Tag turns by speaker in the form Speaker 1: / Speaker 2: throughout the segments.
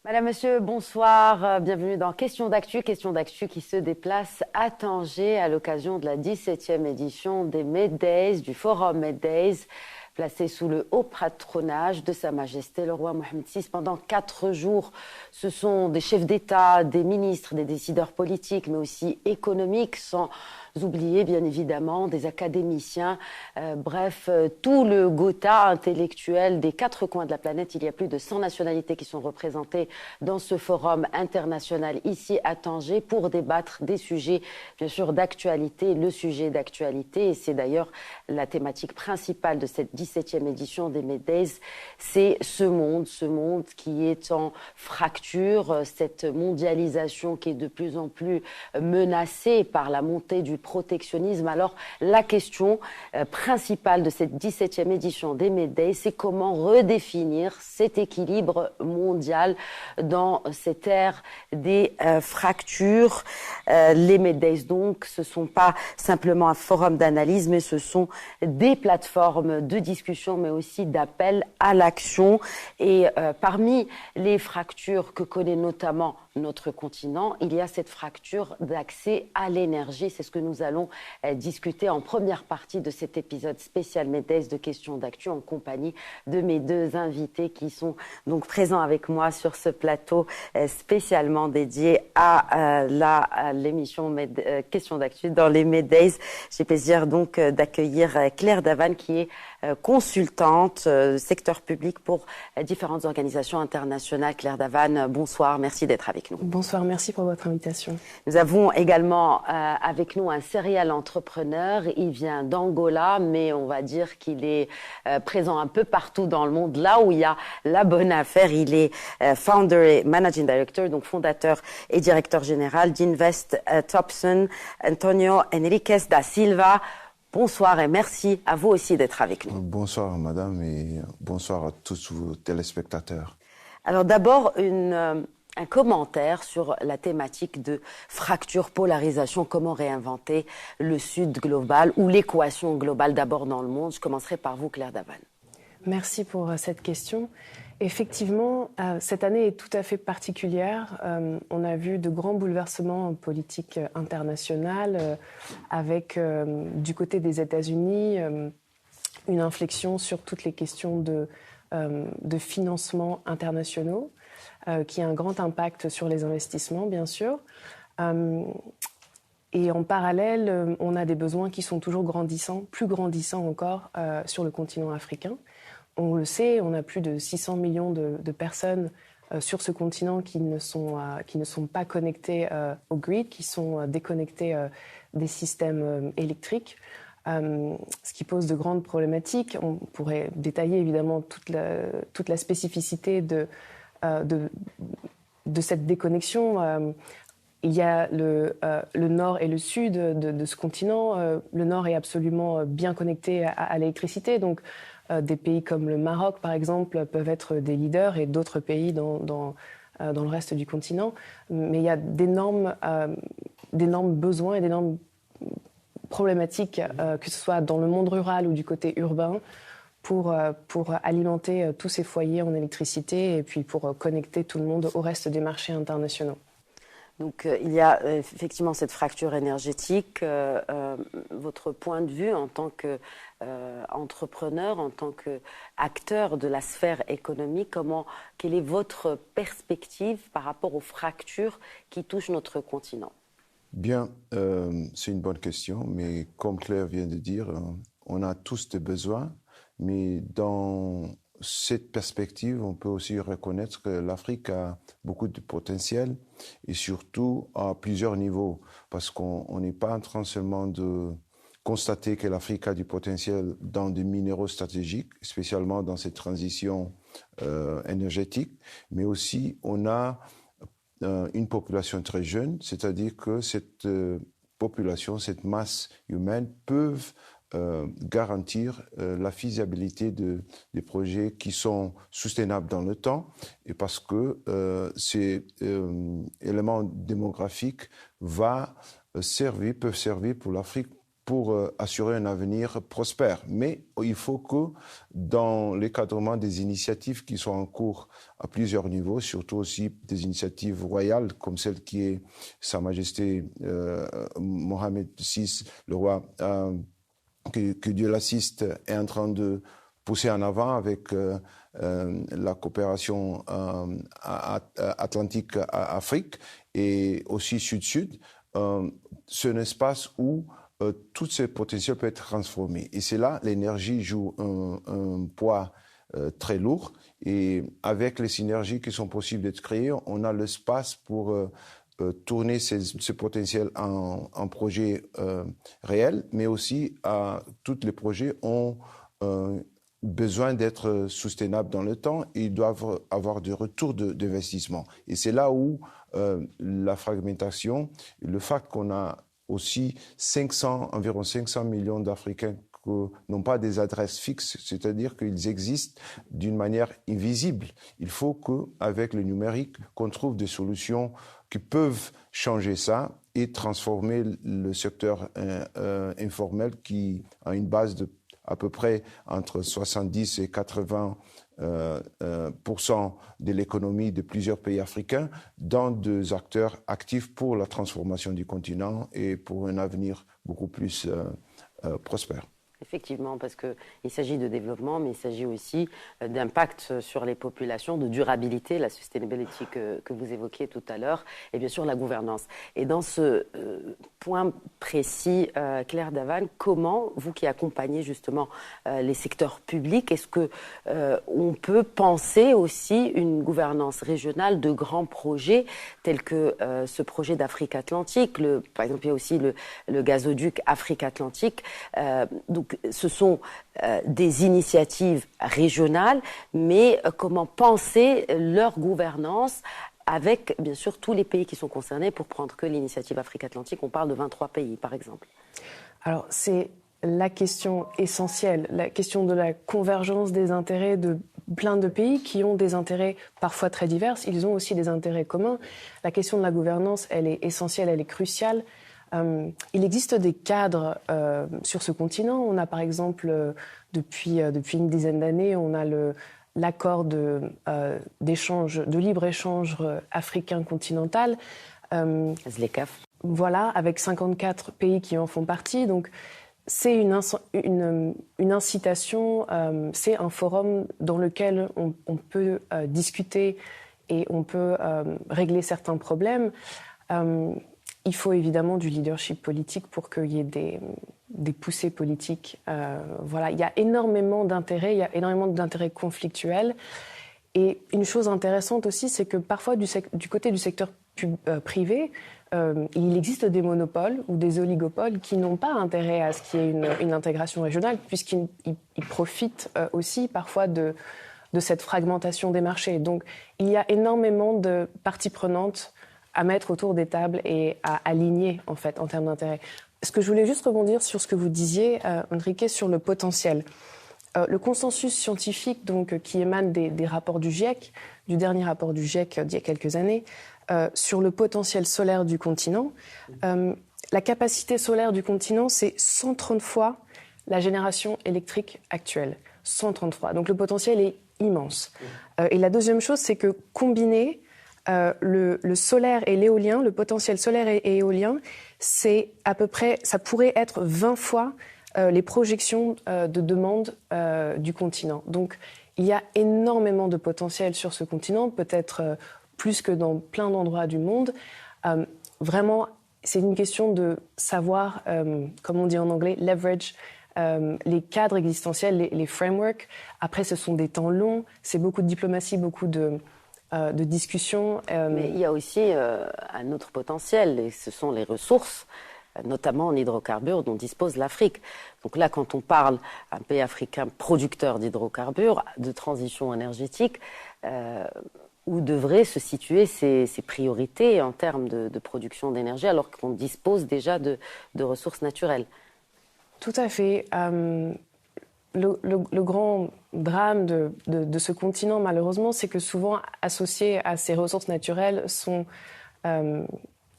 Speaker 1: Madame, Monsieur, bonsoir. Bienvenue dans Question d'actu qui se déplace à Tanger à l'occasion de la 17e édition des Meddays, du Forum Meddays, placé sous le haut patronage de Sa Majesté le roi Mohammed VI pendant 4 jours. Ce sont des chefs d'État, des ministres, des décideurs politiques, mais aussi économiques, sans oublier bien évidemment des académiciens, bref, tout le gotha intellectuel des 4 coins de la planète. Il y a plus de 100 nationalités qui sont représentées dans ce forum international ici à Tanger pour débattre des sujets, bien sûr, d'actualité. Le sujet d'actualité, et c'est d'ailleurs la thématique principale de cette 17e édition des Meddays, c'est ce monde qui est en fracture, cette mondialisation qui est de plus en plus menacée par la montée du protectionnisme. Alors, la question principale de cette 17e édition des Meddays, c'est comment redéfinir cet équilibre mondial dans cette ère des fractures. Les Meddays, donc, ce ne sont pas simplement un forum d'analyse, mais ce sont des plateformes de discussion, mais aussi d'appel à l'action. Et parmi les fractures que connaît notamment notre continent, il y a cette fracture d'accès à l'énergie. C'est ce que nous allons discuter en première partie de cet épisode spécial Meddays de Questions d'actu en compagnie de mes 2 invités qui sont donc présents avec moi sur ce plateau spécialement dédié à l'émission Questions d'actu dans les Meddays. J'ai plaisir donc d'accueillir Claire Davan qui est consultante secteur public pour différentes organisations internationales. Claire Davan, bonsoir, merci d'être avec nous.
Speaker 2: Bonsoir, merci pour votre invitation.
Speaker 1: Nous avons également avec nous un serial entrepreneur. Il vient d'Angola, mais on va dire qu'il est présent un peu partout dans le monde, là où il y a la bonne affaire. Il est founder et managing director, donc fondateur et directeur général d'Invest Thompson, Antonio Henriquez da Silva. Bonsoir et merci à vous aussi d'être avec nous.
Speaker 3: Bonsoir madame et bonsoir à tous vos téléspectateurs.
Speaker 1: Alors d'abord, un commentaire sur la thématique de fracture, polarisation, comment réinventer le Sud global ou l'équation globale d'abord dans le monde. Je commencerai par vous, Claire Davan.
Speaker 2: Merci pour cette question. Effectivement, cette année est tout à fait particulière. On a vu de grands bouleversements politiques internationaux avec, du côté des États-Unis, une inflexion sur toutes les questions de financement internationaux, qui a un grand impact sur les investissements, bien sûr. Et en parallèle, on a des besoins qui sont toujours grandissants, plus grandissants encore sur le continent africain. On le sait, on a plus de 600 millions de personnes sur ce continent qui ne sont pas connectées au grid, qui sont déconnectées des systèmes électriques, ce qui pose de grandes problématiques. On pourrait détailler évidemment toute la spécificité de cette déconnexion. Il y a le nord et le sud de ce continent. Le nord est absolument bien connecté à l'électricité, donc des pays comme le Maroc, par exemple, peuvent être des leaders et d'autres pays dans le reste du continent. Mais il y a d'énormes besoins et d'énormes problématiques, que ce soit dans le monde rural ou du côté urbain, pour alimenter tous ces foyers en électricité et puis pour connecter tout le monde au reste des marchés internationaux.
Speaker 1: Donc il y a effectivement cette fracture énergétique. Votre point de vue en tant qu'entrepreneur, en tant qu'acteur de la sphère économique, quelle est votre perspective par rapport aux fractures qui touchent notre continent ?
Speaker 3: Bien, c'est une bonne question, mais comme Claire vient de dire, on a tous des besoins, mais dans cette perspective, on peut aussi reconnaître que l'Afrique a beaucoup de potentiel et surtout à plusieurs niveaux, parce qu'on n'est pas en train seulement de constater que l'Afrique a du potentiel dans des minéraux stratégiques, spécialement dans cette transition énergétique, mais aussi on a une population très jeune, c'est-à-dire que cette population, cette masse humaine peuvent garantir la faisabilité des projets qui sont soutenables dans le temps, et parce que ces éléments démographiques peuvent servir pour l'Afrique pour assurer un avenir prospère. Mais il faut que, dans l'encadrement des initiatives qui sont en cours à plusieurs niveaux, surtout aussi des initiatives royales, comme celle qui est Sa Majesté Mohamed VI, le roi, que Dieu l'assiste, est en train de pousser en avant avec la coopération Atlantique-Afrique et aussi Sud-Sud. C'est un espace où tout ce potentiel peut être transformé. Et c'est là l'énergie joue un poids très lourd. Et avec les synergies qui sont possibles d'être créées, on a l'espace pour tourner ce potentiel en projet réel, mais aussi tous les projets ont besoin d'être soutenables dans le temps et ils doivent avoir des retours d'investissement. Et c'est là où la fragmentation, le fait qu'on a aussi environ 500 millions d'Africains qui n'ont pas des adresses fixes, c'est-à-dire qu'ils existent d'une manière invisible. Il faut qu'avec le numérique, qu'on trouve des solutions qui peuvent changer ça et transformer le secteur informel qui a une base de à peu près entre 70 et 80% de l'économie de plusieurs pays africains dans des acteurs actifs pour la transformation du continent et pour un avenir beaucoup plus prospère.
Speaker 1: Effectivement, parce qu'il s'agit de développement, mais il s'agit aussi d'impact sur les populations, de durabilité, la sustainability que vous évoquiez tout à l'heure, et bien sûr la gouvernance. Et dans ce point précis, Claire Davan, comment, vous qui accompagnez justement les secteurs publics, est-ce qu'on peut penser aussi une gouvernance régionale de grands projets tels que ce projet d'Afrique Atlantique, par exemple il y a aussi le gazoduc Afrique Atlantique, donc ce sont des initiatives régionales, mais comment penser leur gouvernance avec, bien sûr, tous les pays qui sont concernés. Pour prendre que l'initiative Afrique Atlantique, on parle de 23 pays, par exemple.
Speaker 2: Alors, c'est la question essentielle, la question de la convergence des intérêts de plein de pays qui ont des intérêts parfois très divers. Ils ont aussi des intérêts communs. La question de la gouvernance, elle est essentielle, elle est cruciale. Il existe des cadres sur ce continent. On a par exemple, depuis une dizaine d'années, on a l'accord d'échange, de libre-échange africain continental.
Speaker 1: ZLECAf.
Speaker 2: Voilà, avec 54 pays qui en font partie. Donc, c'est une incitation, c'est un forum dans lequel on peut discuter et on peut régler certains problèmes. Il faut évidemment du leadership politique pour qu'il y ait des poussées politiques. Voilà, il y a énormément d'intérêts, il y a énormément d'intérêts conflictuels. Et une chose intéressante aussi, c'est que parfois du côté du secteur privé, il existe des monopoles ou des oligopoles qui n'ont pas intérêt à ce qu'il y ait une intégration régionale, puisqu'ils profitent aussi parfois de cette fragmentation des marchés. Donc il y a énormément de parties prenantes à mettre autour des tables et à aligner, en fait, en termes d'intérêt. Ce que je voulais juste rebondir sur ce que vous disiez, Enrique, sur le potentiel. Le consensus scientifique donc, qui émane des rapports du GIEC, du dernier rapport du GIEC d'il y a quelques années, sur le potentiel solaire du continent, la capacité solaire du continent, c'est 130 fois la génération électrique actuelle. 133. Donc le potentiel est immense. Et la deuxième chose, c'est que combiner le solaire et l'éolien, le potentiel solaire et éolien, c'est à peu près, ça pourrait être 20 fois les projections de demande du continent. Donc, il y a énormément de potentiel sur ce continent, peut-être plus que dans plein d'endroits du monde. Vraiment, c'est une question de savoir, comme on dit en anglais, leverage les cadres existentiels, les frameworks. Après, ce sont des temps longs, c'est beaucoup de diplomatie, beaucoup de discussions.
Speaker 1: Mais il y a aussi un autre potentiel, et ce sont les ressources, notamment en hydrocarbures dont dispose l'Afrique. Donc là, quand on parle d'un pays africain producteur d'hydrocarbures, de transition énergétique, où devraient se situer ses priorités en termes de production d'énergie, alors qu'on dispose déjà de ressources naturelles.
Speaker 2: Tout à fait. Le grand drame de ce continent, malheureusement, c'est que souvent associés à ces ressources naturelles sont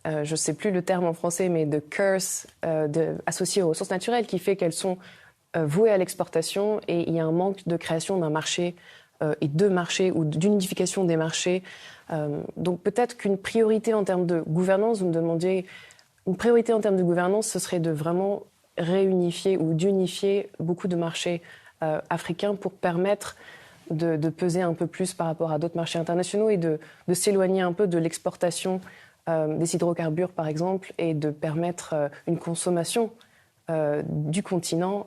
Speaker 2: je ne sais plus le terme en français, mais de curse associé aux ressources naturelles qui fait qu'elles sont vouées à l'exportation et il y a un manque de création d'un marché et de marchés ou d'unification des marchés. Donc peut-être qu'une priorité en termes de gouvernance, vous me demandiez, une priorité en termes de gouvernance, ce serait de vraiment réunifier ou d'unifier beaucoup de marchés africains pour permettre de peser un peu plus par rapport à d'autres marchés internationaux et de s'éloigner un peu de l'exportation des hydrocarbures, par exemple, et de permettre une consommation du continent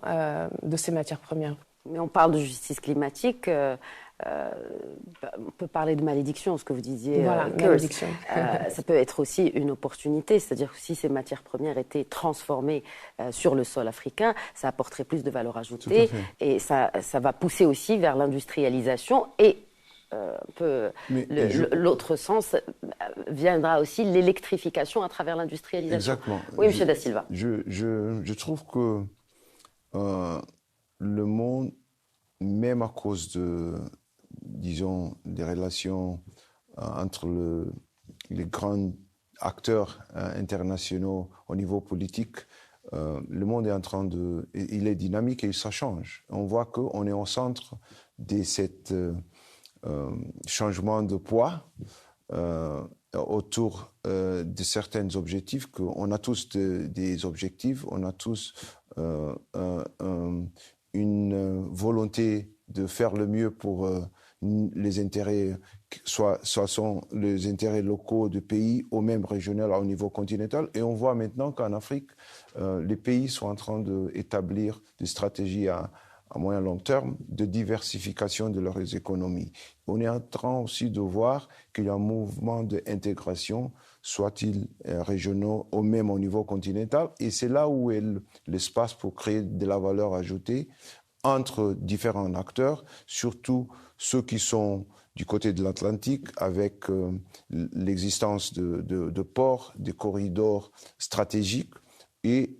Speaker 2: de ces matières premières.
Speaker 1: Mais on parle de justice climatique. On peut parler de malédiction, ce que vous disiez.
Speaker 2: Voilà, malédiction.
Speaker 1: Ça peut être aussi une opportunité, c'est-à-dire que si ces matières premières étaient transformées sur le sol africain, ça apporterait plus de valeur ajoutée et ça va pousser aussi vers l'industrialisation et l'autre sens viendra aussi l'électrification à travers l'industrialisation.
Speaker 3: Exactement.
Speaker 1: Oui, M. Da Silva.
Speaker 3: Je trouve que le monde, même à cause disons, des relations entre les grands acteurs internationaux au niveau politique, le monde est en train il est dynamique et ça change. On voit qu'on est au centre de cet changement de poids autour de certains objectifs, qu'on a tous des objectifs, on a tous une volonté de faire le mieux pour les intérêts, soit sont les intérêts locaux du pays ou même régional au niveau continental. Et on voit maintenant qu'en Afrique, les pays sont en train d'établir des stratégies à moyen long terme de diversification de leurs économies. On est en train aussi de voir qu'il y a un mouvement d'intégration, soit-il régionaux ou même au niveau continental, et c'est là où est l'espace pour créer de la valeur ajoutée entre différents acteurs, surtout ceux qui sont du côté de l'Atlantique, avec l'existence de ports, de corridors stratégiques et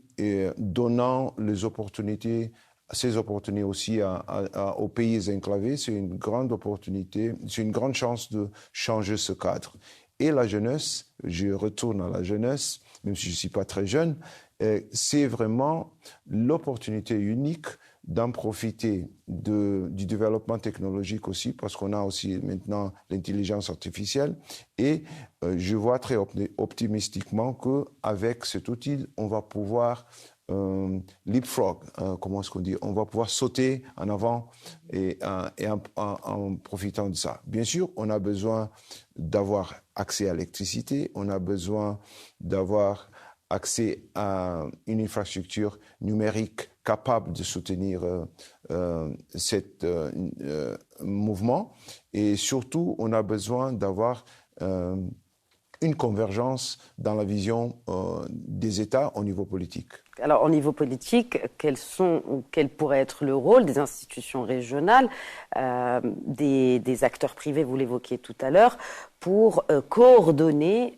Speaker 3: donnant ces opportunités aussi aux pays enclavés. C'est une grande opportunité, c'est une grande chance de changer ce cadre. Et la jeunesse, je retourne à la jeunesse, même si je ne suis pas très jeune, c'est vraiment l'opportunité unique d'en profiter du développement technologique aussi, parce qu'on a aussi maintenant l'intelligence artificielle. Et je vois très optimistiquement qu'avec cet outil, on va pouvoir leapfrog, comment est-ce qu'on dit, on va pouvoir sauter en avant et en profitant de ça. Bien sûr, on a besoin d'avoir accès à l'électricité, on a besoin d'avoir accès à une infrastructure numérique capable de soutenir cet mouvement. Et surtout, on a besoin d'avoir une convergence dans la vision des États au niveau politique.
Speaker 1: Alors, au niveau politique, quel pourrait être le rôle des institutions régionales, des acteurs privés, vous l'évoquiez tout à l'heure, pour coordonner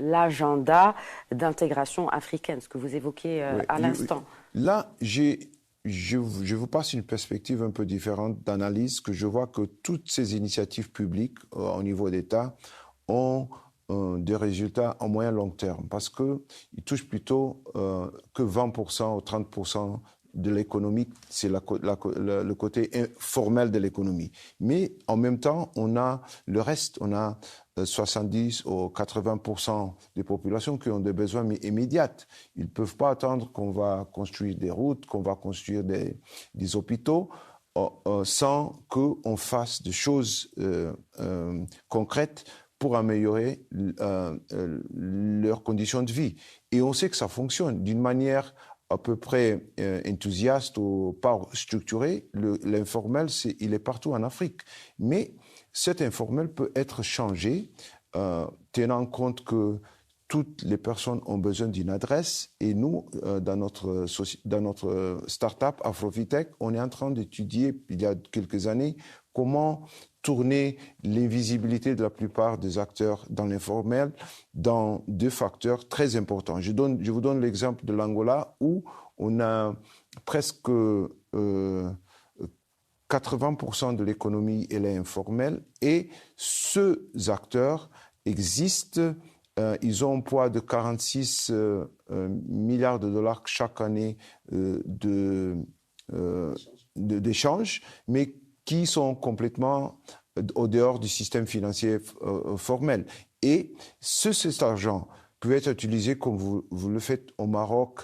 Speaker 1: l'agenda d'intégration africaine, ce que vous évoquiez à l'instant?
Speaker 3: Là, je vous passe une perspective un peu différente d'analyse, que je vois que toutes ces initiatives publiques au niveau d'État ont des résultats en moyen long terme, parce qu'ils touchent plutôt que 20% ou 30% de l'économie, c'est le côté formel de l'économie. Mais en même temps, on a le reste, on a 70 ou 80% des populations qui ont des besoins immédiats. Ils ne peuvent pas attendre qu'on va construire des routes, qu'on va construire des hôpitaux, sans qu'on fasse des choses concrètes pour améliorer leurs conditions de vie. Et on sait que ça fonctionne d'une manière à peu près enthousiaste ou pas structurée. L'informel, il est partout en Afrique. Mais cet informel peut être changé, tenant compte que toutes les personnes ont besoin d'une adresse. Et nous, dans notre start-up Afrovitech, on est en train d'étudier, il y a quelques années, comment tourner l'invisibilité de la plupart des acteurs dans l'informel dans deux facteurs très importants. Je vous donne l'exemple de l'Angola, où on a presque 80% de l'économie elle est informelle, et ces acteurs existent ils ont un poids de 46 milliards de dollars chaque année d'échanges, mais qui sont complètement au dehors du système financier formel. Et cet argent peut être utilisé comme vous le faites au Maroc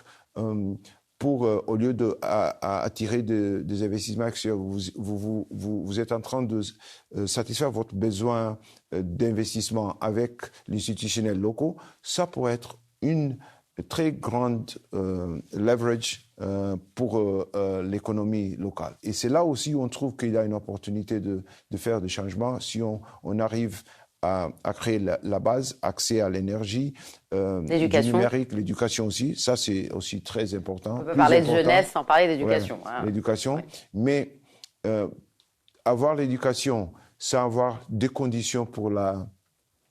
Speaker 3: pour, au lieu d'attirer des investissements extérieurs, vous êtes en train de satisfaire votre besoin d'investissement avec les institutionnels locaux. Ça pourrait être une très grande leverage pour l'économie locale. Et c'est là aussi où on trouve qu'il y a une opportunité de faire des changements si on arrive à créer la base, accès à l'énergie, du numérique, l'éducation aussi. Ça, c'est aussi très important.
Speaker 1: On peut parler de jeunesse sans parler d'éducation.
Speaker 3: Ouais, hein. L'éducation. Ouais. Mais avoir l'éducation sans avoir des conditions pour la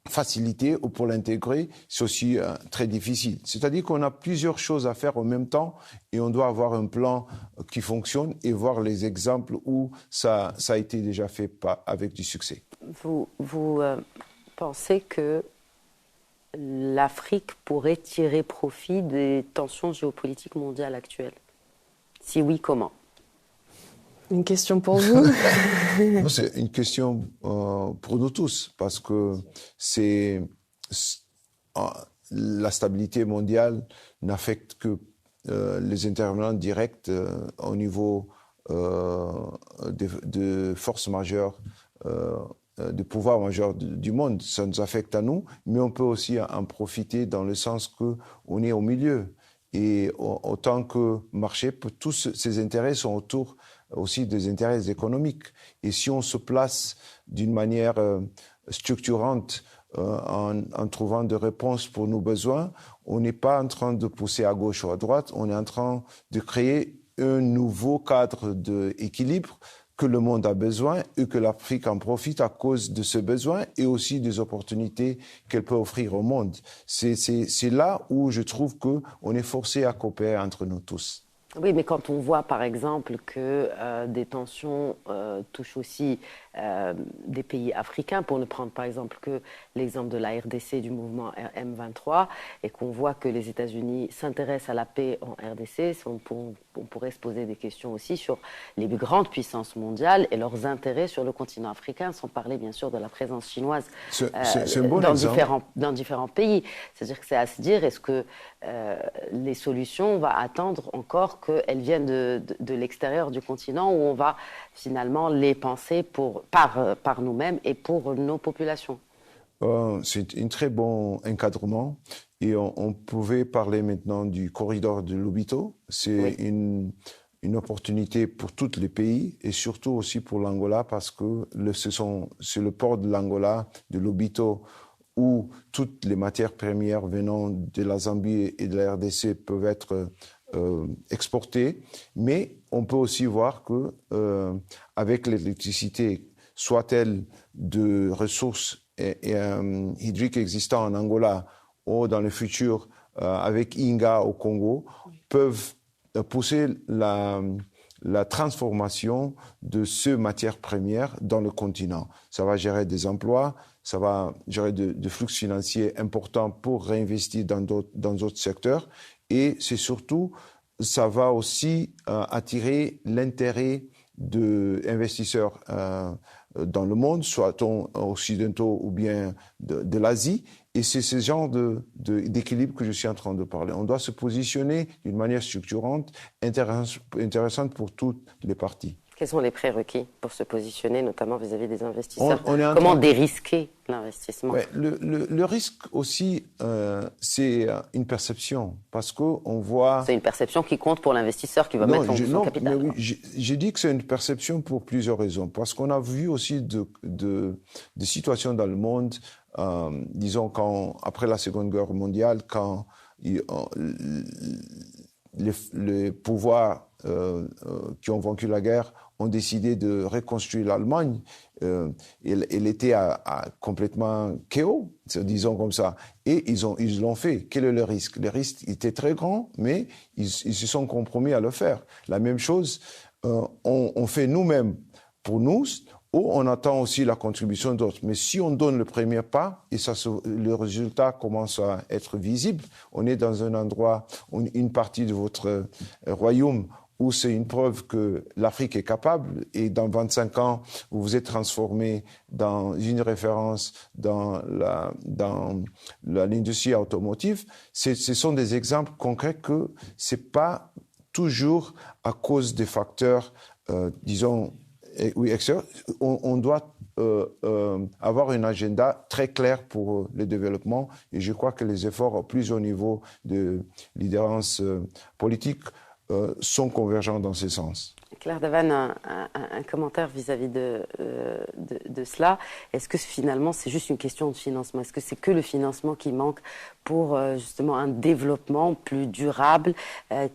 Speaker 3: faciliter ou pour l'intégrer, c'est aussi très difficile. C'est-à-dire qu'on a plusieurs choses à faire en même temps et on doit avoir un plan qui fonctionne et voir les exemples où ça a été déjà fait avec du succès.
Speaker 1: Vous pensez que l'Afrique pourrait tirer profit des tensions géopolitiques mondiales actuelles? Si oui, comment?
Speaker 2: Une question pour vous?
Speaker 3: Non, c'est une question pour nous tous, parce que la stabilité mondiale n'affecte que les intervenants directs au niveau de forces majeures, de pouvoirs majeurs du monde. Ça nous affecte à nous, mais on peut aussi en profiter dans le sens qu'on est au milieu. Et autant que marché, tous ces intérêts sont autour aussi des intérêts économiques. Et si on se place d'une manière structurante en trouvant des réponses pour nos besoins, on n'est pas en train de pousser à gauche ou à droite, on est en train de créer un nouveau cadre d'équilibre que le monde a besoin et que l'Afrique en profite à cause de ce besoin et aussi des opportunités qu'elle peut offrir au monde. C'est là où je trouve qu'on est forcé à coopérer entre nous tous.
Speaker 1: Oui, mais quand on voit par exemple que des tensions touchent aussi des pays africains, pour ne prendre par exemple que l'exemple de la RDC, du mouvement M23, et qu'on voit que les États-Unis s'intéressent à la paix en RDC, on pourrait se poser des questions aussi sur les grandes puissances mondiales et leurs intérêts sur le continent africain, sans parler bien sûr de la présence chinoise dans différents pays. C'est-à-dire que c'est à se dire, est-ce que les solutions, on va attendre encore qu'elles viennent de l'extérieur du continent, où on va finalement les penser par nous-mêmes et pour nos populations?
Speaker 3: C'est un très bon encadrement et on pouvait parler maintenant du corridor de Lobito. C'est une opportunité pour tous les pays et surtout aussi pour l'Angola parce que c'est le port de l'Angola, de Lobito, où toutes les matières premières venant de la Zambie et de la RDC peuvent être exportées. Mais on peut aussi voir que avec l'électricité, soit-elle de ressources hydriques existantes en Angola ou dans le futur avec Inga au Congo, peuvent pousser la transformation de ces matières premières dans le continent. Ça va gérer des emplois, ça va gérer des flux financiers importants pour réinvestir dans d'autres secteurs et c'est surtout, ça va aussi attirer l'intérêt d'investisseurs dans le monde, soit occidentaux ou bien de l'Asie. Et c'est ce genre d'équilibre que je suis en train de parler. On doit se positionner d'une manière structurante, intéressante pour toutes les parties.
Speaker 1: Quels sont les prérequis pour se positionner, notamment vis-à-vis des investisseurs? Comment dérisquer l'investissement?
Speaker 3: Le risque aussi, c'est une perception, parce qu'on voit...
Speaker 1: C'est une perception qui compte pour l'investisseur qui va mettre son capital.
Speaker 3: Mais oui, j'ai dit que c'est une perception pour plusieurs raisons, parce qu'on a vu aussi des situations dans le monde, disons après la Seconde Guerre mondiale, quand les pouvoirs qui ont vaincu la guerre ont décidé de reconstruire l'Allemagne. Elle était complètement chaos, disons comme ça. Et ils l'ont fait. Quel est le risque? Le risque était très grand, mais ils se sont compromis à le faire. La même chose, on fait nous-mêmes pour nous. on attend aussi la contribution d'autres. Mais si on donne le premier pas, et le résultat commence à être visible, on est dans un endroit, une partie de votre royaume où c'est une preuve que l'Afrique est capable, et dans 25 ans, vous vous êtes transformé dans une référence dans l'industrie automotive. Ce sont des exemples concrets que c'est pas toujours à cause des facteurs, disons, oui, on doit avoir un agenda très clair pour le développement, et je crois que les efforts plus au niveau de leaderance politique sont convergents dans ce sens.
Speaker 1: Claire Davan, un commentaire vis-à-vis de cela. Est-ce que finalement c'est juste une question de financement? Est-ce que c'est que le financement qui manque pour justement un développement plus durable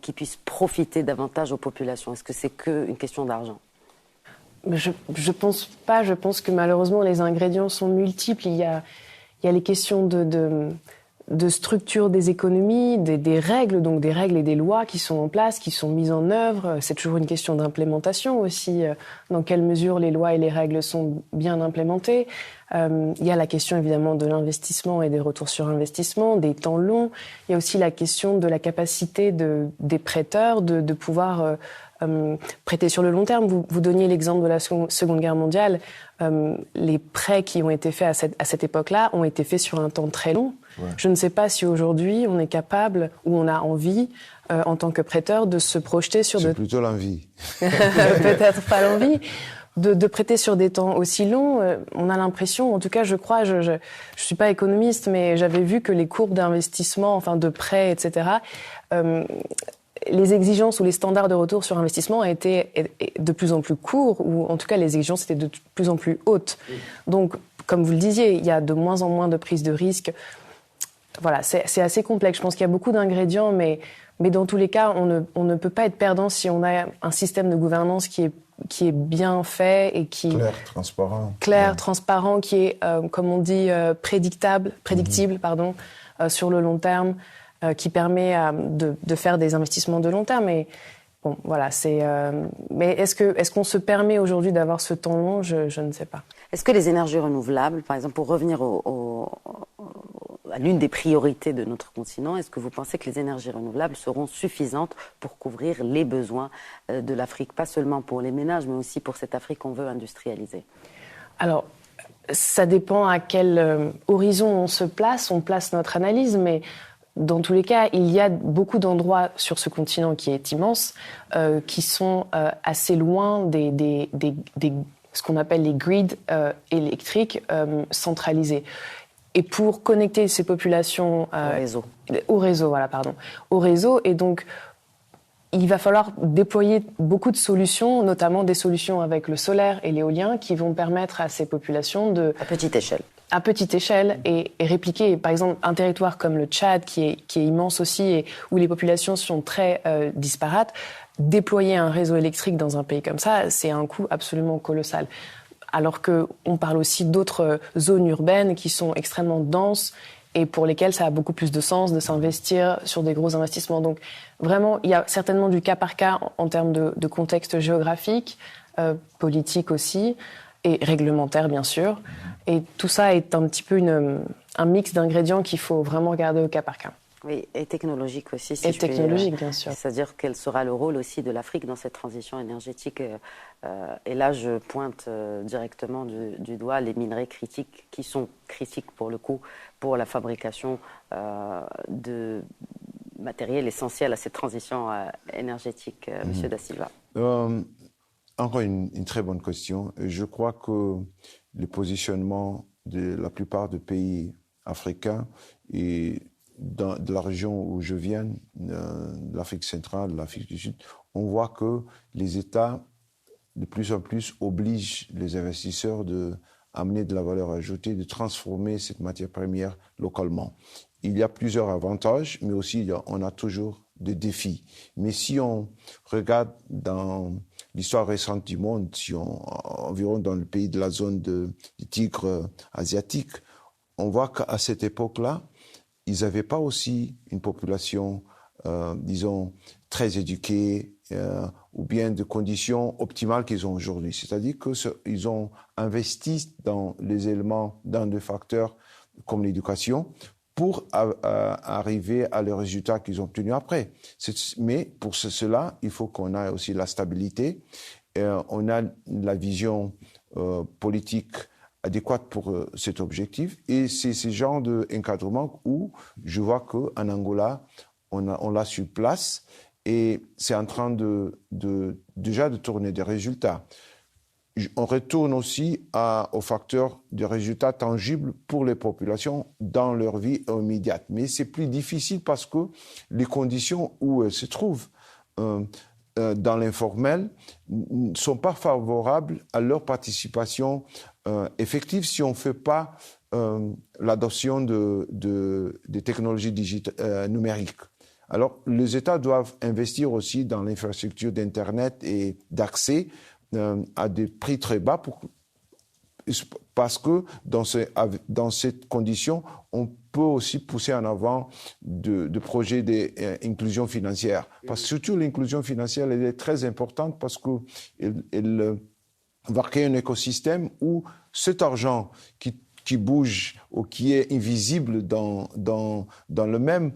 Speaker 1: qui puisse profiter davantage aux populations? Est-ce que c'est qu'une question d'argent?
Speaker 2: Je pense pas. Je pense que malheureusement les ingrédients sont multiples. Il y a les questions de structure des économies, des règles, donc des règles et des lois qui sont en place, qui sont mises en œuvre. C'est toujours une question d'implémentation aussi. Dans quelle mesure les lois et les règles sont bien implémentées. Il y a la question évidemment de l'investissement et des retours sur investissement, des temps longs. Il y a aussi la question de la capacité des prêteurs de pouvoir prêter sur le long terme. Vous donniez l'exemple de la Seconde Guerre mondiale. Les prêts qui ont été faits à cette époque-là ont été faits sur un temps très long. Ouais. Je ne sais pas si aujourd'hui on est capable ou on a envie, en tant que prêteur, de se projeter sur...
Speaker 3: C'est plutôt l'envie.
Speaker 2: Peut-être pas l'envie. De prêter sur des temps aussi longs. On a l'impression, en tout cas je crois, je suis pas économiste, mais j'avais vu que les courbes d'investissement, enfin de prêts, etc., les exigences ou les standards de retour sur investissement étaient de plus en plus courts, ou en tout cas les exigences étaient de plus en plus hautes. Donc, comme vous le disiez, il y a de moins en moins de prise de risque. Voilà, c'est assez complexe. Je pense qu'il y a beaucoup d'ingrédients, mais dans tous les cas, on ne peut pas être perdant si on a un système de gouvernance qui est bien fait et qui... Clair, transparent, qui est, comme on dit, prédictible, sur le long terme, qui permet de faire des investissements de long terme. Et bon, voilà, mais est-ce qu'on se permet aujourd'hui d'avoir ce temps long? Je ne sais pas.
Speaker 1: Est-ce que les énergies renouvelables, par exemple, pour revenir à l'une des priorités de notre continent, est-ce que vous pensez que les énergies renouvelables seront suffisantes pour couvrir les besoins de l'Afrique, pas seulement pour les ménages, mais aussi pour cette Afrique qu'on veut industrialiser?
Speaker 2: Alors, ça dépend à quel horizon on se place, on place notre analyse, mais dans tous les cas, il y a beaucoup d'endroits sur ce continent qui est immense, qui sont assez loin des ce qu'on appelle les grids électriques centralisés. Et pour connecter ces populations au réseau, et donc il va falloir déployer beaucoup de solutions, notamment des solutions avec le solaire et l'éolien, qui vont permettre à ces populations
Speaker 1: à petite échelle
Speaker 2: et répliquer, par exemple, un territoire comme le Tchad, qui est immense aussi, et où les populations sont très disparates. Déployer un réseau électrique dans un pays comme ça, c'est un coût absolument colossal. Alors qu'on parle aussi d'autres zones urbaines qui sont extrêmement denses et pour lesquelles ça a beaucoup plus de sens de s'investir sur des gros investissements. Donc vraiment, il y a certainement du cas par cas en termes de contexte géographique, politique aussi, et réglementaire bien sûr. Et tout ça est un petit peu un mix d'ingrédients qu'il faut vraiment regarder au cas par cas.
Speaker 1: Oui, et technologique aussi.
Speaker 2: Et technologique, bien sûr.
Speaker 1: C'est-à-dire quel sera le rôle aussi de l'Afrique dans cette transition énergétique. Et là, je pointe directement du doigt les minerais critiques, qui sont critiques pour le coup, pour la fabrication de matériel essentiel à cette transition énergétique. Monsieur Da Silva.
Speaker 3: Encore une très bonne question. Je crois que le positionnement de la plupart des pays africains et de la région où je viens, de l'Afrique centrale, de l'Afrique du Sud, on voit que les États, de plus en plus, obligent les investisseurs d'amener de la valeur ajoutée, de transformer cette matière première localement. Il y a plusieurs avantages, mais aussi on a toujours des défis. Mais si on regarde dans l'histoire récente du monde, environ dans le pays de la zone du Tigre asiatique, on voit qu'à cette époque-là, ils n'avaient pas aussi une population, disons, très éduquée, ou bien de conditions optimales qu'ils ont aujourd'hui. C'est-à-dire qu'ils ont investi dans les éléments, dans des facteurs comme l'éducation, pour arriver à les résultats qu'ils ont obtenus après. Mais pour cela, il faut qu'on ait aussi la stabilité, on a la vision politique adéquate pour cet objectif. Et c'est ce genre d'encadrement où je vois qu'en Angola, on l'a sur place et c'est en train déjà de tourner des résultats. On retourne aussi aux facteurs de résultats tangibles pour les populations dans leur vie immédiate. Mais c'est plus difficile parce que les conditions où elles se trouvent dans l'informel ne sont pas favorables à leur participation effective si on ne fait pas l'adoption des technologies numériques. Alors, les États doivent investir aussi dans l'infrastructure d'Internet et d'accès à des prix très bas parce que dans cette condition, on peut aussi pousser en avant de projets d'inclusion financière. Parce que surtout l'inclusion financière, elle est très importante parce qu'elle va créer un écosystème où cet argent qui bouge ou qui est invisible dans le même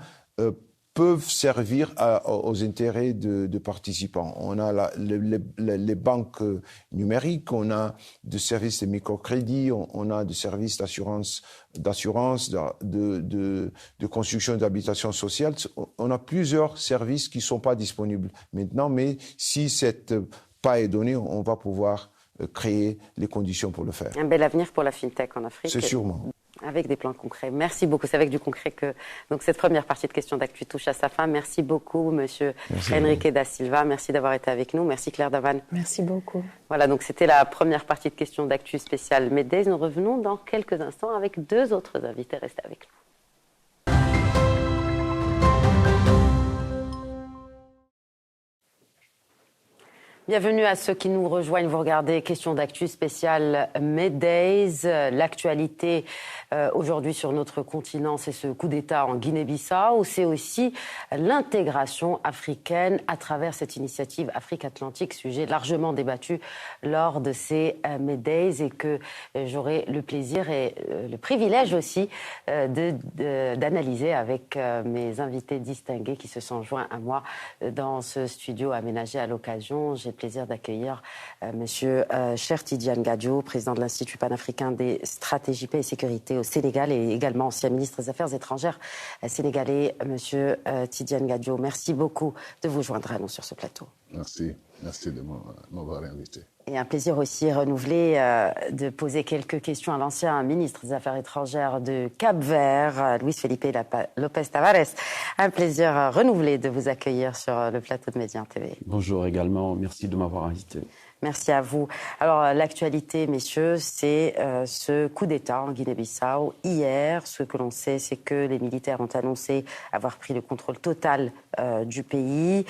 Speaker 3: peuvent servir aux intérêts de participants. On a les banques numériques, on a des services de microcrédit, on a des services d'assurance, de construction d'habitation sociale. On a plusieurs services qui ne sont pas disponibles maintenant, mais si cette pas est donné, on va pouvoir créer les conditions pour le faire.
Speaker 1: Un bel avenir pour la FinTech en Afrique.
Speaker 3: C'est sûrement.
Speaker 1: Avec des plans concrets. Merci beaucoup. C'est avec du concret que donc cette première partie de Questions d'Actu touche à sa fin. Merci beaucoup, Monsieur Henrique da Silva. Merci d'avoir été avec nous. Merci Claire Davan.
Speaker 2: Merci beaucoup.
Speaker 1: Voilà, donc c'était la première partie de Questions d'Actu spéciale Meddays. Nous revenons dans quelques instants avec deux autres invités. Restez avec nous. Bienvenue à ceux qui nous rejoignent. Vous regardez Questions d'actu spéciale Meddays. L'actualité aujourd'hui sur notre continent, c'est ce coup d'État en Guinée-Bissau. C'est aussi l'intégration africaine à travers cette initiative Afrique-Atlantique, sujet largement débattu lors de ces Meddays et que j'aurai le plaisir et le privilège aussi d'analyser avec mes invités distingués qui se sont joints à moi dans ce studio aménagé à l'occasion. J'ai le plaisir d'accueillir Monsieur Cheikh Tidiane Gadio, président de l'Institut panafricain des stratégies paix et sécurité au Sénégal et également ancien ministre des Affaires étrangères sénégalais. Monsieur Tidiane Gadio, merci beaucoup de vous joindre à nous sur ce plateau.
Speaker 4: Merci de m'avoir invité.
Speaker 1: Et un plaisir aussi renouvelé de poser quelques questions à l'ancien ministre des Affaires étrangères de Cap-Vert, Luis Felipe Lopez Tavares. Un plaisir renouvelé de vous accueillir sur le plateau de Média TV.
Speaker 5: Bonjour également, merci de m'avoir invité.
Speaker 1: Merci à vous. Alors, l'actualité, messieurs, c'est ce coup d'État en Guinée-Bissau. Hier, ce que l'on sait, c'est que les militaires ont annoncé avoir pris le contrôle total du pays.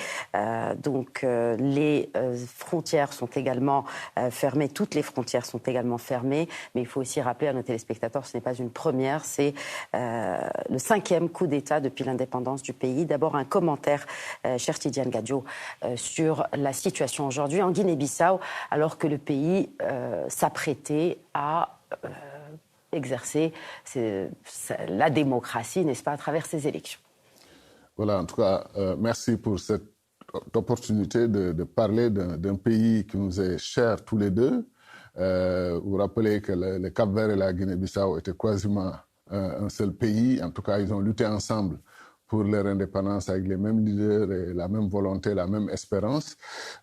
Speaker 1: Donc, les frontières sont également fermées. Toutes les frontières sont également fermées. Mais il faut aussi rappeler à nos téléspectateurs, ce n'est pas une première, c'est le 5e coup d'État depuis l'indépendance du pays. D'abord, un commentaire, Cheikh Tidiane Gadio, sur la situation aujourd'hui en Guinée-Bissau, alors que le pays s'apprêtait à exercer la démocratie, n'est-ce pas, à travers ces élections.
Speaker 4: Voilà, en tout cas, merci pour cette opportunité de parler d'un pays qui nous est cher tous les deux. Vous vous rappelez que le Cap-Vert et la Guinée-Bissau étaient quasiment un seul pays. En tout cas, ils ont lutté ensemble pour leur indépendance avec les mêmes leaders et la même volonté, la même espérance.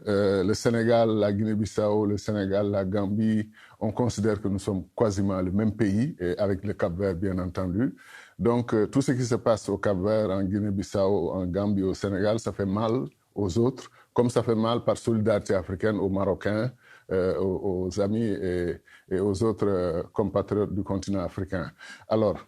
Speaker 4: Le Sénégal, la Guinée-Bissau, le Sénégal, la Gambie, on considère que nous sommes quasiment le même pays, et avec le Cap-Vert bien entendu. Donc tout ce qui se passe au Cap-Vert, en Guinée-Bissau, en Gambie, au Sénégal, ça fait mal aux autres, comme ça fait mal par solidarité africaine aux Marocains, aux amis et aux autres compatriotes du continent africain. Alors,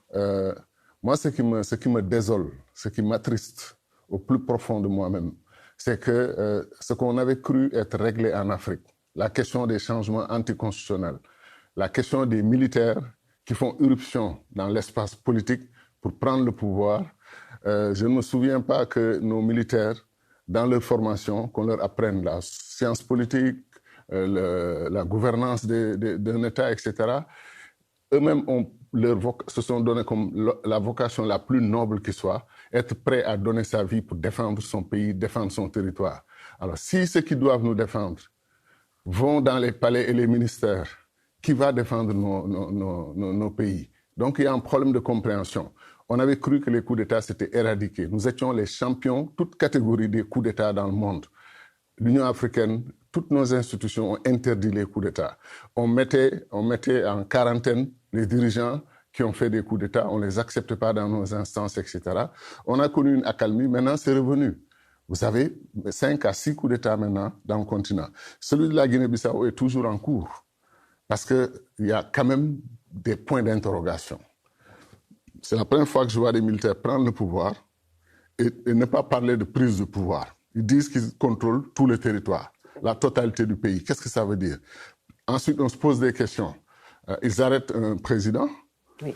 Speaker 4: moi, ce qui me désole, ce qui m'attriste au plus profond de moi-même, c'est que ce qu'on avait cru être réglé en Afrique, la question des changements anticonstitutionnels, la question des militaires qui font irruption dans l'espace politique pour prendre le pouvoir, je ne me souviens pas que nos militaires, dans leur formation, qu'on leur apprenne la sciences politiques, la gouvernance d'un État, etc., eux-mêmes se sont donnés comme la vocation la plus noble qui soit, être prêts à donner sa vie pour défendre son pays, défendre son territoire. Alors, si ceux qui doivent nous défendre vont dans les palais et les ministères, qui va défendre nos pays? Donc, il y a un problème de compréhension. On avait cru que les coups d'État s'étaient éradiqués. Nous étions les champions, toutes catégories des coups d'État dans le monde. L'Union africaine, toutes nos institutions ont interdit les coups d'État. On mettait en quarantaine les dirigeants qui ont fait des coups d'État, on ne les accepte pas dans nos instances, etc. On a connu une accalmie, maintenant c'est revenu. Vous avez 5 à 6 coups d'État maintenant dans le continent. Celui de la Guinée-Bissau est toujours en cours, parce qu'il y a quand même des points d'interrogation. C'est la première fois que je vois des militaires prendre le pouvoir et ne pas parler de prise de pouvoir. Ils disent qu'ils contrôlent tout le territoire, la totalité du pays. Qu'est-ce que ça veut dire? Ensuite, on se pose des questions. Ils arrêtent un président,
Speaker 1: oui.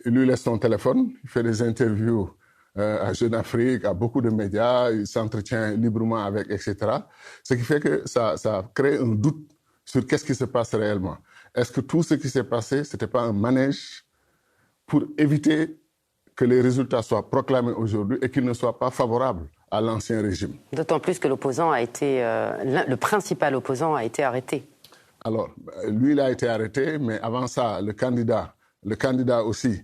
Speaker 4: Ils lui laissent son téléphone, il fait des interviews à Jeune Afrique, à beaucoup de médias, il s'entretient librement avec, etc. Ce qui fait que ça crée un doute sur qu'est-ce qui se passe réellement. Est-ce que tout ce qui s'est passé, ce n'était pas un manège pour éviter que les résultats soient proclamés aujourd'hui et qu'ils ne soient pas favorables à l'ancien régime?
Speaker 1: D'autant plus que l'opposant a été, le principal opposant a été arrêté.
Speaker 4: Alors, lui, il a été arrêté, mais avant ça, le candidat aussi,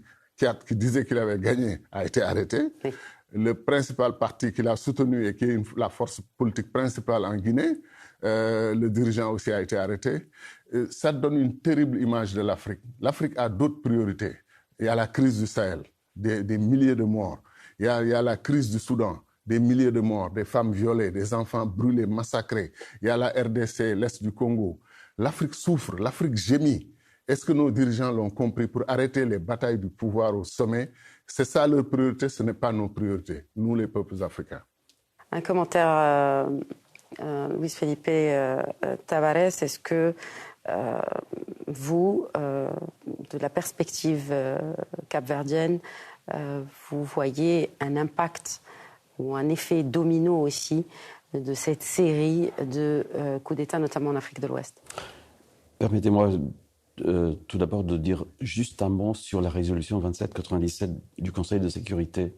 Speaker 4: qui disait qu'il avait gagné, a été arrêté. Oui. Le principal parti qu'il a soutenu et qui est la force politique principale en Guinée, le dirigeant aussi a été arrêté. Ça donne une terrible image de l'Afrique. L'Afrique a d'autres priorités. Il y a la crise du Sahel, des milliers de morts. Il y a la crise du Soudan, des milliers de morts, des femmes violées, des enfants brûlés, massacrés. Il y a la RDC, l'Est du Congo. L'Afrique souffre, l'Afrique gémit. Est-ce que nos dirigeants l'ont compris pour arrêter les batailles du pouvoir au sommet? C'est ça leur priorité, ce n'est pas nos priorités, nous les peuples africains.
Speaker 1: Un commentaire, Luis Felipe Tavares, est-ce que vous, de la perspective capverdienne, vous voyez un impact ou un effet domino aussi de cette série de coups d'État, notamment en Afrique de l'Ouest?
Speaker 5: Permettez-moi tout d'abord de dire juste un mot sur la résolution 2797 du Conseil de sécurité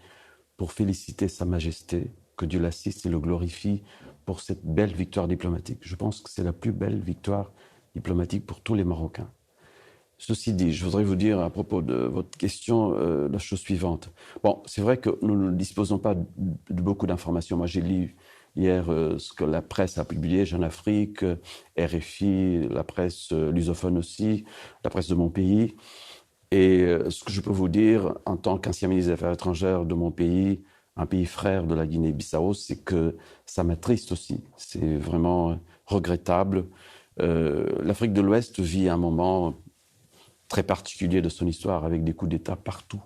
Speaker 5: pour féliciter Sa Majesté, que Dieu l'assiste et le glorifie pour cette belle victoire diplomatique. Je pense que c'est la plus belle victoire diplomatique pour tous les Marocains. Ceci dit, je voudrais vous dire à propos de votre question la chose suivante. Bon, c'est vrai que nous ne disposons pas de beaucoup d'informations. Moi, j'ai lu hier ce que la presse a publié, Jeune Afrique, RFI, la presse lusophone aussi, la presse de mon pays. Et ce que je peux vous dire en tant qu'ancien ministre des Affaires étrangères de mon pays, un pays frère de la Guinée-Bissau, c'est que ça m'attriste aussi. C'est vraiment regrettable. L'Afrique de l'Ouest vit un moment très particulier de son histoire avec des coups d'État partout.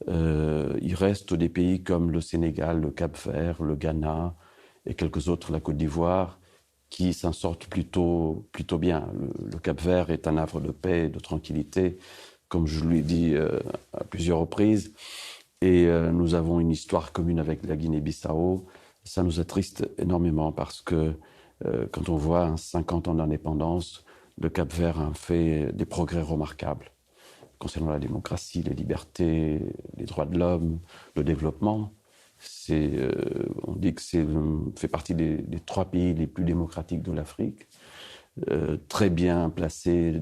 Speaker 5: Il reste des pays comme le Sénégal, le Cap-Vert, le Ghana et quelques autres, la Côte d'Ivoire, qui s'en sortent plutôt bien. Le Cap-Vert est un havre de paix et de tranquillité, comme je l'ai dit à plusieurs reprises. Et nous avons une histoire commune avec la Guinée-Bissau. Ça nous attriste énormément parce que quand on voit 50 ans d'indépendance, le Cap-Vert a fait des progrès remarquables concernant la démocratie, les libertés, les droits de l'homme, le développement. On dit que fait partie des 3 pays les plus démocratiques de l'Afrique, très bien placé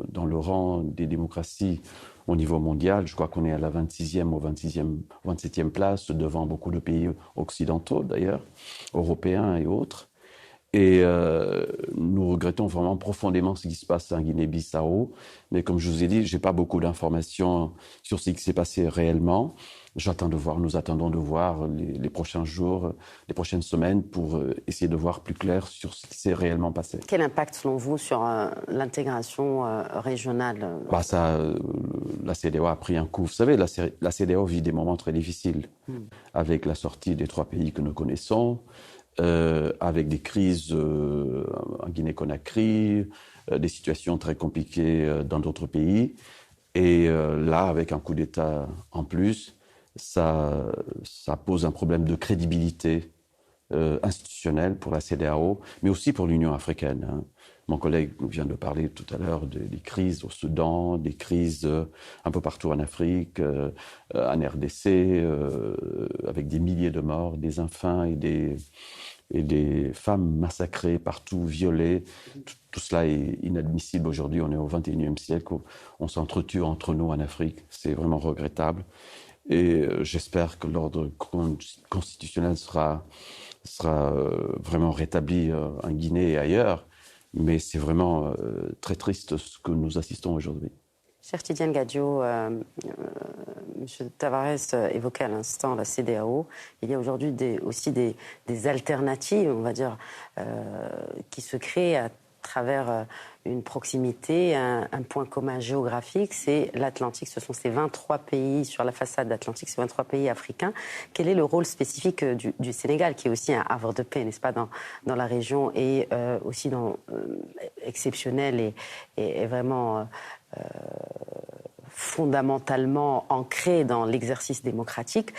Speaker 5: dans le rang des démocraties au niveau mondial. Je crois qu'on est à la 26e ou 27e place, devant beaucoup de pays occidentaux d'ailleurs, européens et autres. Et nous regrettons vraiment profondément ce qui se passe en Guinée-Bissau. Mais comme je vous ai dit, je n'ai pas beaucoup d'informations sur ce qui s'est passé réellement. Nous attendons de voir les prochains jours, les prochaines semaines pour essayer de voir plus clair sur ce qui s'est réellement passé.
Speaker 1: Quel impact, selon vous, sur l'intégration régionale?
Speaker 5: La CEDEAO a pris un coup. Vous savez, la CEDEAO vit des moments très difficiles avec la sortie des 3 pays que nous connaissons. Avec des crises en Guinée-Conakry, des situations très compliquées dans d'autres pays. Et là, avec un coup d'État en plus, ça pose un problème de crédibilité institutionnelle pour la CEDEAO, mais aussi pour l'Union africaine. Hein. Mon collègue vient de parler tout à l'heure des crises au Soudan, des crises un peu partout en Afrique, en RDC, avec des milliers de morts, des enfants et des femmes massacrées partout, violées. Tout cela est inadmissible aujourd'hui. On est au XXIe siècle, on s'entretue entre nous en Afrique. C'est vraiment regrettable. Et j'espère que l'ordre constitutionnel sera vraiment rétabli en Guinée et ailleurs. Mais c'est vraiment très triste ce que nous assistons aujourd'hui.
Speaker 1: Cher Tidiane Gadio, M. Tavares évoquait à l'instant la CEDEAO. Il y a aujourd'hui aussi des alternatives, on va dire, qui se créent à travers une proximité, un point commun géographique, c'est l'Atlantique. Ce sont ces 23 pays sur la façade atlantique, ces 23 pays africains. Quel est le rôle spécifique du Sénégal, qui est aussi un havre de paix, n'est-ce pas, dans la région, et aussi exceptionnel et vraiment fondamentalement ancré dans l'exercice démocratique?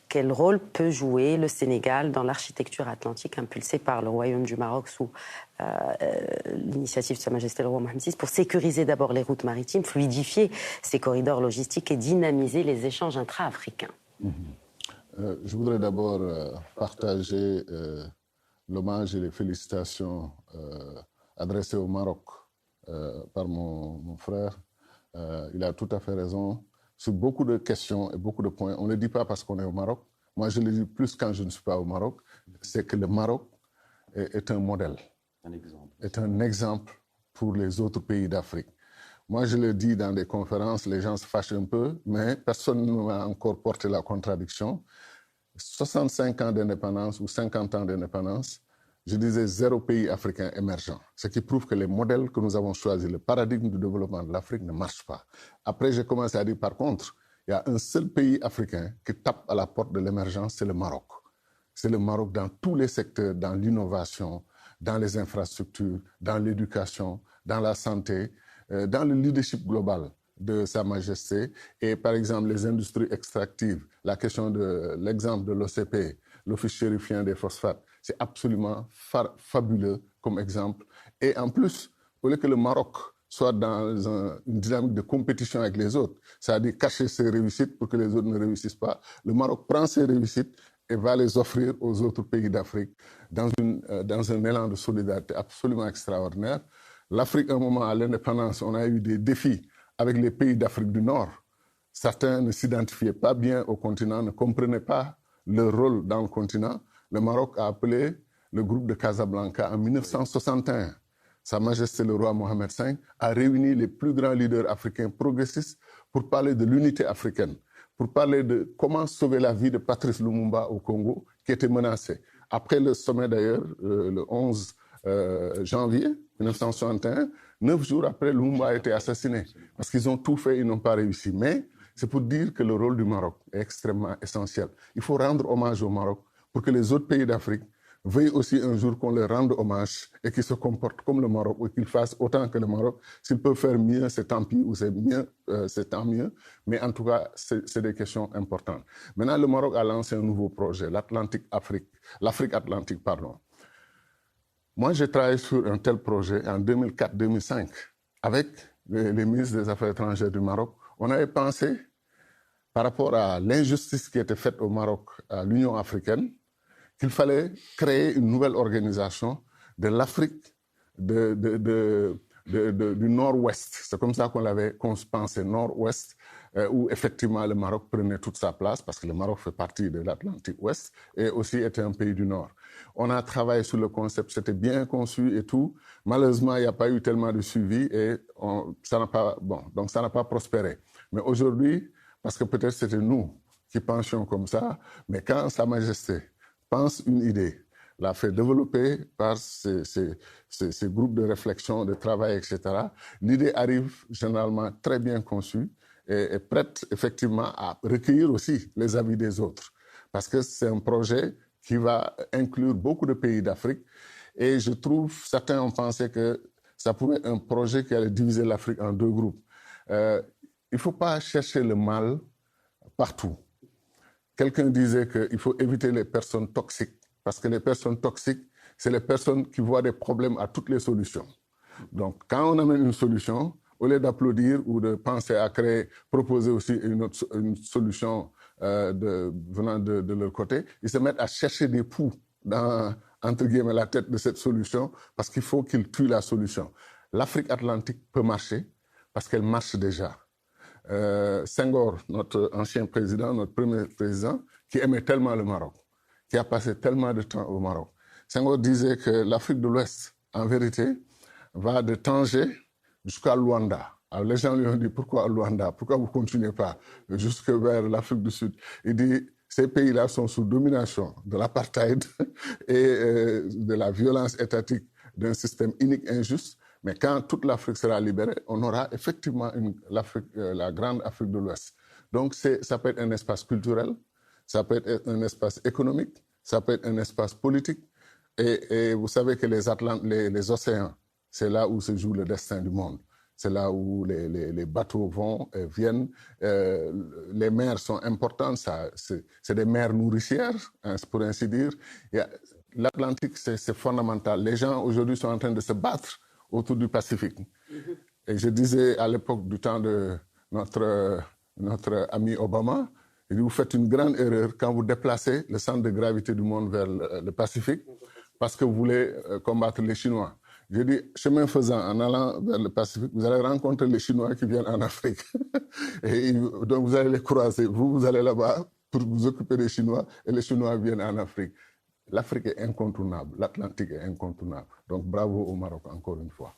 Speaker 1: Quel rôle peut jouer le Sénégal dans l'architecture atlantique impulsée par le Royaume du Maroc sous l'initiative de Sa Majesté le Roi Mohammed VI pour sécuriser d'abord les routes maritimes, fluidifier ces corridors logistiques et dynamiser les échanges intra-africains?
Speaker 4: Je voudrais d'abord partager l'hommage et les félicitations adressées au Maroc par mon frère. Il a tout à fait raison. Sur beaucoup de questions et beaucoup de points, on ne le dit pas parce qu'on est au Maroc. Moi, je le dis plus quand je ne suis pas au Maroc. C'est que le Maroc est un modèle, est un exemple pour les autres pays d'Afrique. Moi, je le dis dans des conférences, les gens se fâchent un peu, mais personne ne m'a encore porté la contradiction. 65 ans d'indépendance ou 50 ans d'indépendance, je disais 0 pays africain émergent. Ce qui prouve que les modèles que nous avons choisis, le paradigme du développement de l'Afrique ne marche pas. Après, j'ai commencé à dire, par contre, il y a un seul pays africain qui tape à la porte de l'émergence, c'est le Maroc. C'est le Maroc dans tous les secteurs, dans l'innovation, dans les infrastructures, dans l'éducation, dans la santé, dans le leadership global de Sa Majesté. Et par exemple, les industries extractives, la question de l'exemple de l'OCP, l'Office chérifien des phosphates, c'est absolument fabuleux comme exemple. Et en plus, au lieu que le Maroc soit dans une dynamique de compétition avec les autres, c'est-à-dire cacher ses réussites pour que les autres ne réussissent pas, le Maroc prend ses réussites et va les offrir aux autres pays d'Afrique dans un élan de solidarité absolument extraordinaire. L'Afrique, à un moment, à l'indépendance, on a eu des défis avec les pays d'Afrique du Nord. Certains ne s'identifiaient pas bien au continent, ne comprenaient pas leur rôle dans le continent. Le Maroc a appelé le groupe de Casablanca en 1961. Sa Majesté le Roi Mohammed V a réuni les plus grands leaders africains progressistes pour parler de l'unité africaine, pour parler de comment sauver la vie de Patrice Lumumba au Congo, qui était menacé. Après le sommet d'ailleurs, le 11 janvier 1961, 9 jours après, Lumumba a été assassiné. Parce qu'ils ont tout fait, ils n'ont pas réussi. Mais c'est pour dire que le rôle du Maroc est extrêmement essentiel. Il faut rendre hommage au Maroc pour que les autres pays d'Afrique veuillent aussi un jour qu'on leur rende hommage et qu'ils se comportent comme le Maroc ou qu'ils fassent autant que le Maroc. S'ils peuvent faire mieux, c'est tant pis, ou c'est mieux, c'est tant mieux. Mais en tout cas, c'est des questions importantes. Maintenant, le Maroc a lancé un nouveau projet, l'Afrique Atlantique, pardon. Moi, j'ai travaillé sur un tel projet en 2004-2005 avec les ministres des Affaires étrangères du Maroc. On avait pensé, par rapport à l'injustice qui était faite au Maroc, à l'Union africaine, qu'il fallait créer une nouvelle organisation de l'Afrique du Nord-Ouest. C'est comme ça qu'on l'avait pensé, Nord-Ouest, où effectivement le Maroc prenait toute sa place, parce que le Maroc fait partie de l'Atlantique Ouest et aussi était un pays du Nord. On a travaillé sur le concept, c'était bien conçu et tout. Malheureusement, il n'y a pas eu tellement de suivi et ça n'a pas prospéré. Mais aujourd'hui, parce que peut-être c'était nous qui pensions comme ça, mais quand Sa Majesté pense une idée, l'a fait développer par ces groupes de réflexion, de travail, etc., l'idée arrive généralement très bien conçue et est prête effectivement à recueillir aussi les avis des autres. Parce que c'est un projet qui va inclure beaucoup de pays d'Afrique. Et je trouve, certains ont pensé que ça pouvait être un projet qui allait diviser l'Afrique en 2 groupes. Il ne faut pas chercher le mal partout. Quelqu'un disait qu'il faut éviter les personnes toxiques parce que les personnes toxiques, c'est les personnes qui voient des problèmes à toutes les solutions. Donc, quand on amène une solution, au lieu d'applaudir ou de penser à proposer aussi une solution venant de leur côté, ils se mettent à chercher des poux dans, entre guillemets, la tête de cette solution parce qu'il faut qu'ils tuent la solution. L'Afrique atlantique peut marcher parce qu'elle marche déjà. Senghor, notre ancien président, notre premier président, qui aimait tellement le Maroc, qui a passé tellement de temps au Maroc. Senghor disait que l'Afrique de l'Ouest, en vérité, va de Tanger jusqu'à Luanda. Alors les gens lui ont dit, pourquoi Luanda? Pourquoi vous ne continuez pas jusque vers l'Afrique du Sud? Il dit, ces pays-là sont sous domination de l'apartheid et de la violence étatique d'un système unique injuste. Mais quand toute l'Afrique sera libérée, on aura effectivement la grande Afrique de l'Ouest. Donc ça peut être un espace culturel, ça peut être un espace économique, ça peut être un espace politique. Et vous savez que les océans, c'est là où se joue le destin du monde. C'est là où les bateaux vont et viennent. Les mers sont importantes, c'est des mers nourricières, hein, pour ainsi dire. L'Atlantique, c'est fondamental. Les gens aujourd'hui sont en train de se battre autour du Pacifique. Et je disais à l'époque du temps de notre ami Obama, il dit, vous faites une grande erreur quand vous déplacez le centre de gravité du monde vers le Pacifique parce que vous voulez combattre les Chinois. Je dis, chemin faisant, en allant vers le Pacifique, vous allez rencontrer les Chinois qui viennent en Afrique. Et donc vous allez les croiser. Vous allez là-bas pour vous occuper des Chinois et les Chinois viennent en Afrique. L'Afrique est incontournable, l'Atlantique est incontournable. Donc bravo au Maroc encore une fois.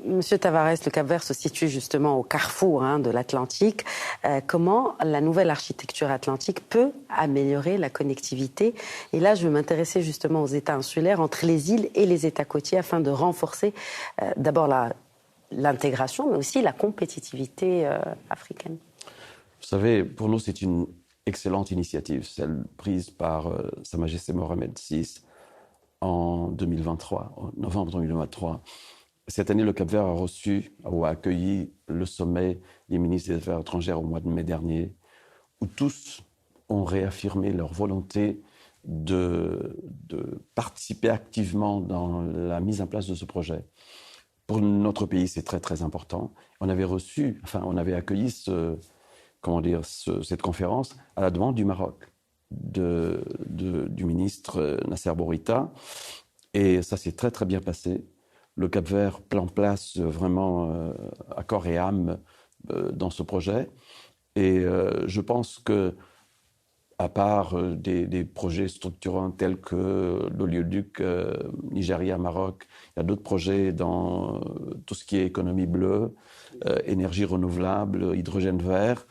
Speaker 1: Monsieur Tavares, le Cap-Vert se situe justement au carrefour de l'Atlantique. Comment la nouvelle architecture atlantique peut améliorer la connectivité? Et là, je veux m'intéresser justement aux États insulaires, entre les îles et les États côtiers, afin de renforcer d'abord l'intégration, mais aussi la compétitivité africaine.
Speaker 5: Vous savez, pour nous, c'est une excellente initiative, celle prise par Sa Majesté Mohamed VI en 2023, en novembre 2023. Cette année, le Cap-Vert a accueilli le sommet des ministres des Affaires étrangères au mois de mai dernier, où tous ont réaffirmé leur volonté de participer activement dans la mise en place de ce projet. Pour notre pays, c'est très très important. On avait accueilli cette conférence à la demande du Maroc, du ministre Nasser Bourita. Et ça s'est très, très bien passé. Le Cap-Vert prend place vraiment à corps et âme dans ce projet. Et je pense que, à part des projets structurants tels que l'oléoduc Nigeria-Maroc, il y a d'autres projets dans tout ce qui est économie bleue, énergie renouvelable, hydrogène vert.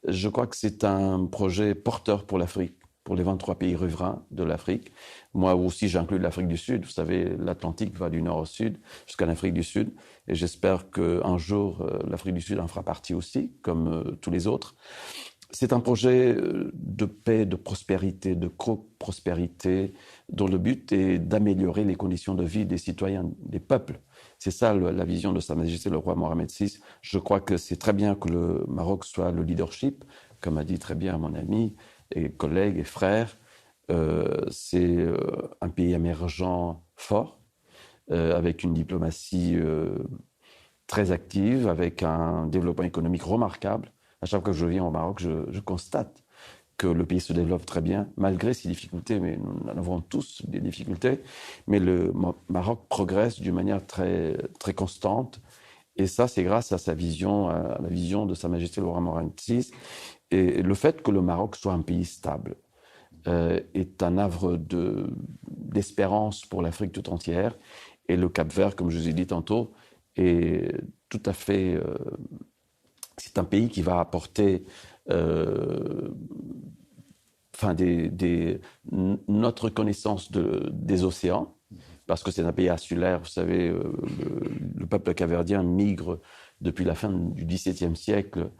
Speaker 5: Je crois que c'est un projet porteur pour l'Afrique, pour les 23 pays riverains de l'Afrique. Moi aussi, j'inclus l'Afrique du Sud. Vous savez, l'Atlantique va du nord au sud jusqu'à l'Afrique du Sud. Et j'espère qu'un jour, l'Afrique du Sud en fera partie aussi, comme tous les autres. C'est un projet de paix, de prospérité, de co-prospérité, dont le but est d'améliorer les conditions de vie des citoyens, des peuples. C'est ça la vision de Sa Majesté le roi Mohamed VI. Je crois que c'est très bien que le Maroc soit le leadership, comme a dit très bien mon ami et collègue et frère. C'est un pays émergent fort, avec une diplomatie très active, avec un développement économique remarquable. À chaque fois que je viens au Maroc, je constate que le pays se développe très bien, malgré ses difficultés, mais nous en avons tous des difficultés. Mais le Maroc progresse d'une manière très, très constante. Et ça, c'est grâce à sa vision, à la vision de Sa Majesté le roi Mohamed VI. Et le fait que le Maroc soit un pays stable est un havre d'espérance pour l'Afrique tout entière. Et le Cap-Vert, comme je vous ai dit tantôt, est tout à fait... c'est un pays qui va apporter notre connaissance des océans, parce que c'est un pays insulaire. Vous savez, le peuple capverdien migre depuis la fin du XVIIe siècle.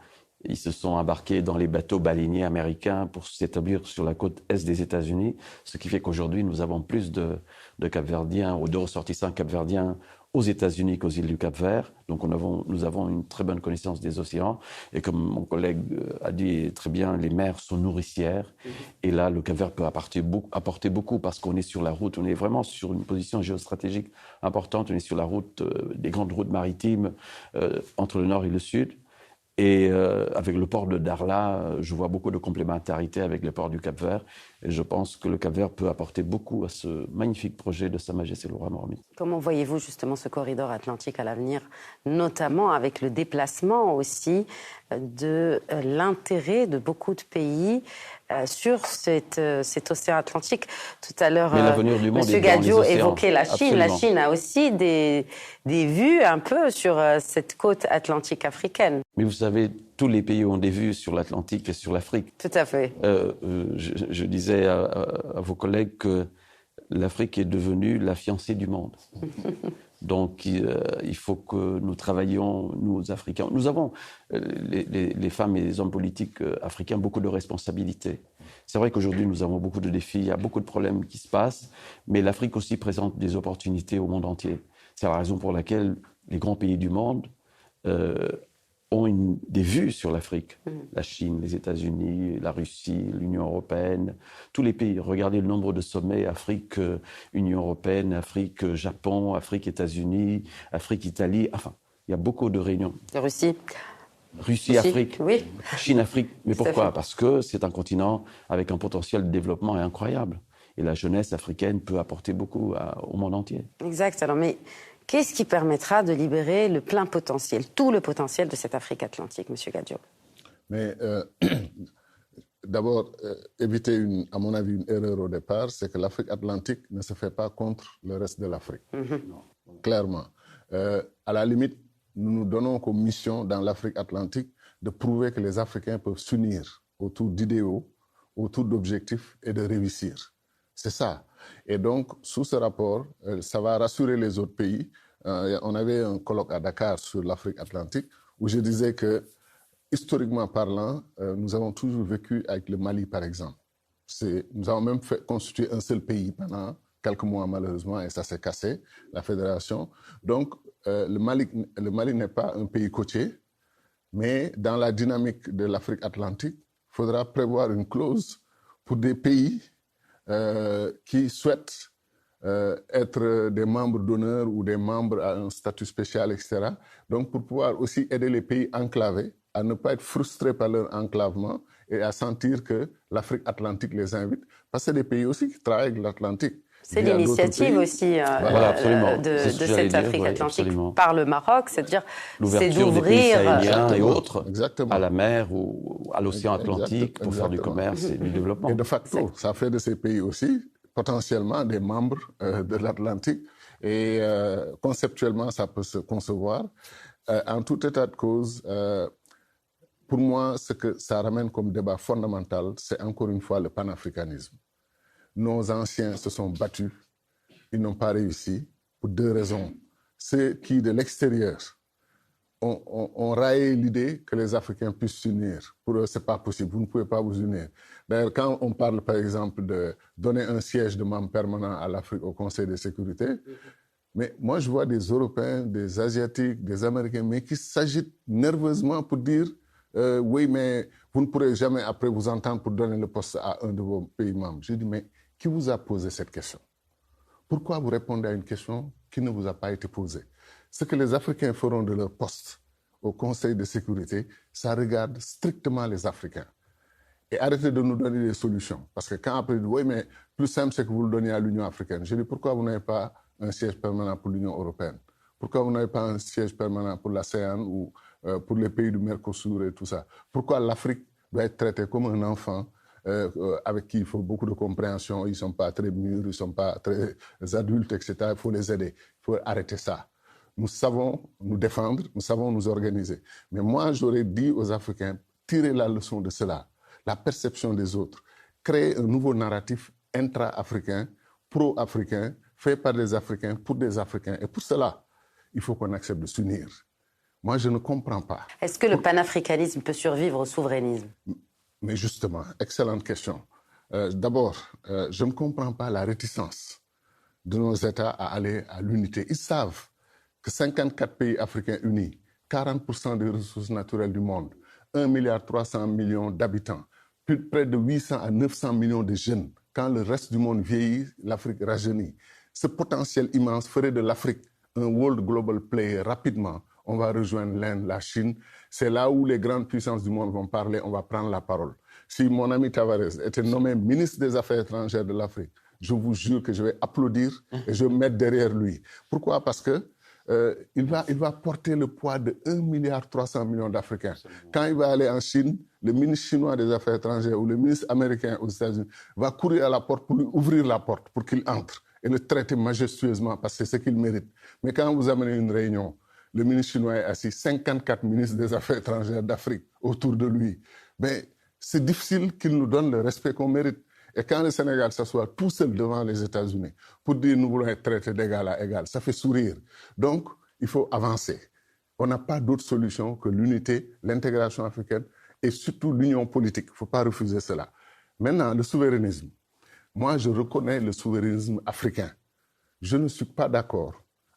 Speaker 5: Ils se sont embarqués dans les bateaux baleiniers américains pour s'établir sur la côte est des États-Unis, ce qui fait qu'aujourd'hui, nous avons plus de Capverdiens ou de ressortissants capverdiens aux États-Unis qu'aux îles du Cap-Vert. Donc nous avons une très bonne connaissance des océans. Et comme mon collègue a dit très bien, les mers sont nourricières. Et là, le Cap-Vert peut apporter beaucoup parce qu'on est sur la route. On est vraiment sur une position géostratégique importante. On est sur la route, des grandes routes maritimes entre le nord et le sud. Et avec le port de Darla, je vois beaucoup de complémentarité avec le port du Cap-Vert. Et je pense que le Cap-Vert peut apporter beaucoup à ce magnifique projet de Sa Majesté le Roi Mormi.
Speaker 1: Comment voyez-vous justement ce corridor atlantique à l'avenir, notamment avec le déplacement aussi de l'intérêt de beaucoup de pays sur cet océan Atlantique? Tout à l'heure, M. Gadio évoquait la Chine. Absolument. La Chine a aussi des vues un peu sur cette côte atlantique africaine.
Speaker 5: Mais vous savez, tous les pays ont des vues sur l'Atlantique et sur l'Afrique.
Speaker 1: Tout à fait.
Speaker 5: Je disais à vos collègues que l'Afrique est devenue la fiancée du monde. Donc, il faut que nous travaillions, nous, Africains. Nous avons, les femmes et les hommes politiques africains, beaucoup de responsabilités. C'est vrai qu'aujourd'hui, nous avons beaucoup de défis, il y a beaucoup de problèmes qui se passent, mais l'Afrique aussi présente des opportunités au monde entier. C'est la raison pour laquelle les grands pays du monde ont des vues sur l'Afrique. La Chine, les États-Unis, la Russie, l'Union européenne, tous les pays. Regardez le nombre de sommets, Afrique, Union européenne, Afrique, Japon, Afrique, États-Unis, Afrique, Italie. Enfin, il y a beaucoup de réunions. Russie, Afrique,
Speaker 1: oui.
Speaker 5: Chine, Afrique. Mais pourquoi? Parce que c'est un continent avec un potentiel de développement incroyable. Et la jeunesse africaine peut apporter beaucoup au monde entier.
Speaker 1: Exact. Alors, mais qu'est-ce qui permettra de libérer le plein potentiel, tout le potentiel de cette Afrique atlantique, M. Gadio?
Speaker 4: Mais d'abord, éviter, à mon avis, une erreur au départ, c'est que l'Afrique atlantique ne se fait pas contre le reste de l'Afrique. Clairement. À la limite, nous nous donnons comme mission dans l'Afrique atlantique de prouver que les Africains peuvent s'unir autour d'idéaux, autour d'objectifs et de réussir. C'est ça. Et donc, sous ce rapport, ça va rassurer les autres pays. On avait un colloque à Dakar sur l'Afrique atlantique où je disais que, historiquement parlant, nous avons toujours vécu avec le Mali, par exemple. Nous avons même constitué un seul pays pendant quelques mois, malheureusement, et ça s'est cassé, la fédération. Donc, le Mali n'est pas un pays côtier, mais dans la dynamique de l'Afrique atlantique, il faudra prévoir une clause pour des pays qui souhaitent être des membres d'honneur ou des membres à un statut spécial, etc. Donc, pour pouvoir aussi aider les pays enclavés à ne pas être frustrés par leur enclavement et à sentir que l'Afrique atlantique les invite. Parce que c'est des pays aussi qui travaillent avec l'Atlantique.
Speaker 1: C'est l'initiative aussi de cette Afrique atlantique par le Maroc, c'est-à-dire
Speaker 5: l'ouverture des pays sahéliens et autres
Speaker 4: Exactement.
Speaker 5: À la mer ou à l'océan Atlantique pour faire du commerce et du développement.
Speaker 4: Et de facto, ça fait de ces pays aussi potentiellement des membres de l'Atlantique et conceptuellement, ça peut se concevoir. En tout état de cause, pour moi, ce que ça ramène comme débat fondamental, c'est encore une fois le panafricanisme. Nos anciens se sont battus, ils n'ont pas réussi pour deux raisons. Ceux qui, de l'extérieur, ont raillé l'idée que les Africains puissent s'unir. Pour eux, ce n'est pas possible, vous ne pouvez pas vous unir. D'ailleurs, quand on parle, par exemple, de donner un siège de membre permanent à l'Afrique au Conseil de sécurité, mais moi, je vois des Européens, des Asiatiques, des Américains, mais qui s'agitent nerveusement pour dire oui, mais vous ne pourrez jamais après vous entendre pour donner le poste à un de vos pays membres. Je dis, mais qui vous a posé cette question? Pourquoi vous répondez à une question qui ne vous a pas été posée? Ce que les Africains feront de leur poste au Conseil de sécurité, ça regarde strictement les Africains. Et arrêtez de nous donner des solutions. Parce que quand après, oui, mais plus simple, c'est que vous le donniez à l'Union africaine. Je dis, pourquoi vous n'avez pas un siège permanent pour l'Union européenne? Pourquoi vous n'avez pas un siège permanent pour l'ASEAN ou pour les pays du Mercosur et tout ça? Pourquoi l'Afrique doit être traitée comme un enfant avec qui il faut beaucoup de compréhension? Ils ne sont pas très mûrs, ils ne sont pas très adultes, etc. Il faut les aider. Il faut arrêter ça. Nous savons nous défendre, nous savons nous organiser. Mais moi, j'aurais dit aux Africains, tirez la leçon de cela, la perception des autres, créer un nouveau narratif intra-africain, pro-africain, fait par des Africains, pour des Africains. Et pour cela, il faut qu'on accepte de s'unir. Moi, je ne comprends pas.
Speaker 1: Est-ce que le panafricanisme peut survivre au souverainisme?
Speaker 4: Mais justement, excellente question. D'abord, je ne comprends pas la réticence de nos États à aller à l'unité. Ils savent que 54 pays africains unis, 40% des ressources naturelles du monde, 1,3 milliard d'habitants, près de 800 à 900 millions de jeunes. Quand le reste du monde vieillit, l'Afrique rajeunit. Ce potentiel immense ferait de l'Afrique un world global player rapidement. On va rejoindre l'Inde, la Chine. C'est là où les grandes puissances du monde vont parler, on va prendre la parole. Si mon ami Tavares était nommé ministre des Affaires étrangères de l'Afrique, je vous jure que je vais applaudir et je vais me mettre derrière lui. Pourquoi? Parce que il va porter le poids de 1,3 milliard d'Africains. Quand il va aller en Chine, le ministre chinois des Affaires étrangères ou le ministre américain aux États-Unis va courir à la porte pour lui ouvrir la porte, pour qu'il entre et le traiter majestueusement parce que c'est ce qu'il mérite. Mais quand vous amenez une réunion, le ministre chinois est assis, 54 ministres des Affaires étrangères d'Afrique autour de lui. Mais c'est difficile qu'il nous donne le respect qu'on mérite. Et quand le Sénégal s'assoit tout seul devant les États-Unis pour dire nous voulons être traités d'égal à égal, ça fait sourire. Donc, il faut avancer. On n'a pas d'autre solution que l'unité, l'intégration africaine et surtout l'union politique. Il ne faut pas refuser cela. Maintenant, le souverainisme. Moi, je reconnais le souverainisme africain. Je ne suis pas d'accord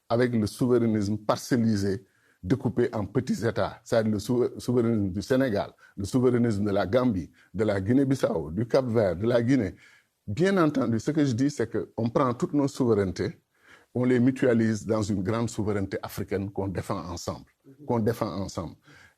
Speaker 4: avec le souverainisme parcellisé, découpé en petits États. C'est-à-dire le souverainisme du Sénégal, le souverainisme de la Gambie, de la Guinée-Bissau, du Cap-Vert, de la Guinée. Bien entendu, ce que je dis, c'est qu'on prend toutes nos souverainetés, on les mutualise dans une grande souveraineté africaine qu'on défend ensemble.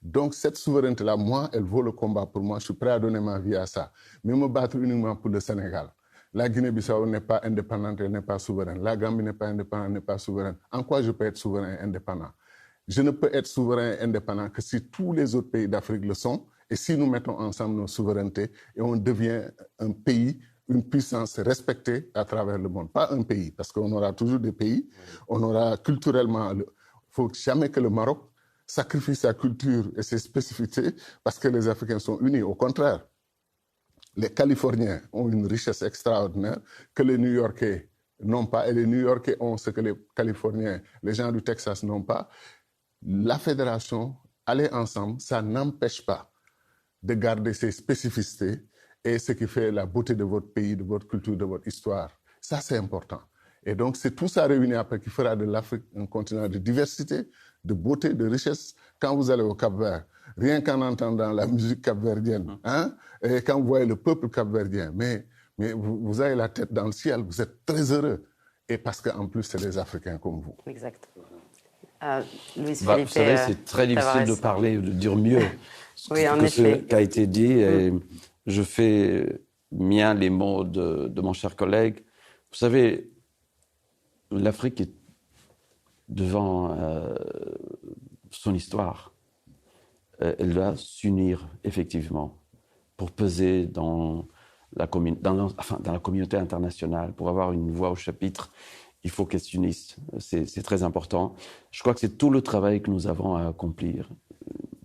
Speaker 4: Donc cette souveraineté-là, moi, elle vaut le combat pour moi. Je suis prêt à donner ma vie à ça. Mais me battre uniquement pour le Sénégal. La Guinée-Bissau n'est pas indépendante, elle n'est pas souveraine. La Gambie n'est pas indépendante, elle n'est pas souveraine. En quoi je peux être souverain et indépendant? Je ne peux être souverain et indépendant que si tous les autres pays d'Afrique le sont et si nous mettons ensemble nos souverainetés et on devient un pays, une puissance respectée à travers le monde. Pas un pays, parce qu'on aura toujours des pays, on aura culturellement... Il ne faut jamais que le Maroc sacrifie sa culture et ses spécificités parce que les Africains sont unis. Au contraire, les Californiens ont une richesse extraordinaire que les New-Yorkais n'ont pas et les New-Yorkais ont ce que les Californiens, les gens du Texas n'ont pas. La fédération, aller ensemble, ça n'empêche pas de garder ses spécificités et ce qui fait la beauté de votre pays, de votre culture, de votre histoire. Ça, c'est important. Et donc, c'est tout ça réuni après qui fera de l'Afrique un continent de diversité, de beauté, de richesse. Quand vous allez au Cap-Vert, rien qu'en entendant la musique capverdienne, et quand vous voyez le peuple capverdien, mais vous avez la tête dans le ciel, vous êtes très heureux. Et parce qu'en plus, c'est des Africains comme vous.
Speaker 1: Exact. Luis
Speaker 5: Vous
Speaker 1: Felipe,
Speaker 5: savez, c'est très difficile de parler, de dire mieux ce qui a été dit. Et je fais mien les mots de mon cher collègue. Vous savez, l'Afrique est devant son histoire. Elle doit s'unir, effectivement, pour peser dans la communauté internationale, pour avoir une voix au chapitre. Il faut qu'elle s'unisse. C'est très important. Je crois que c'est tout le travail que nous avons à accomplir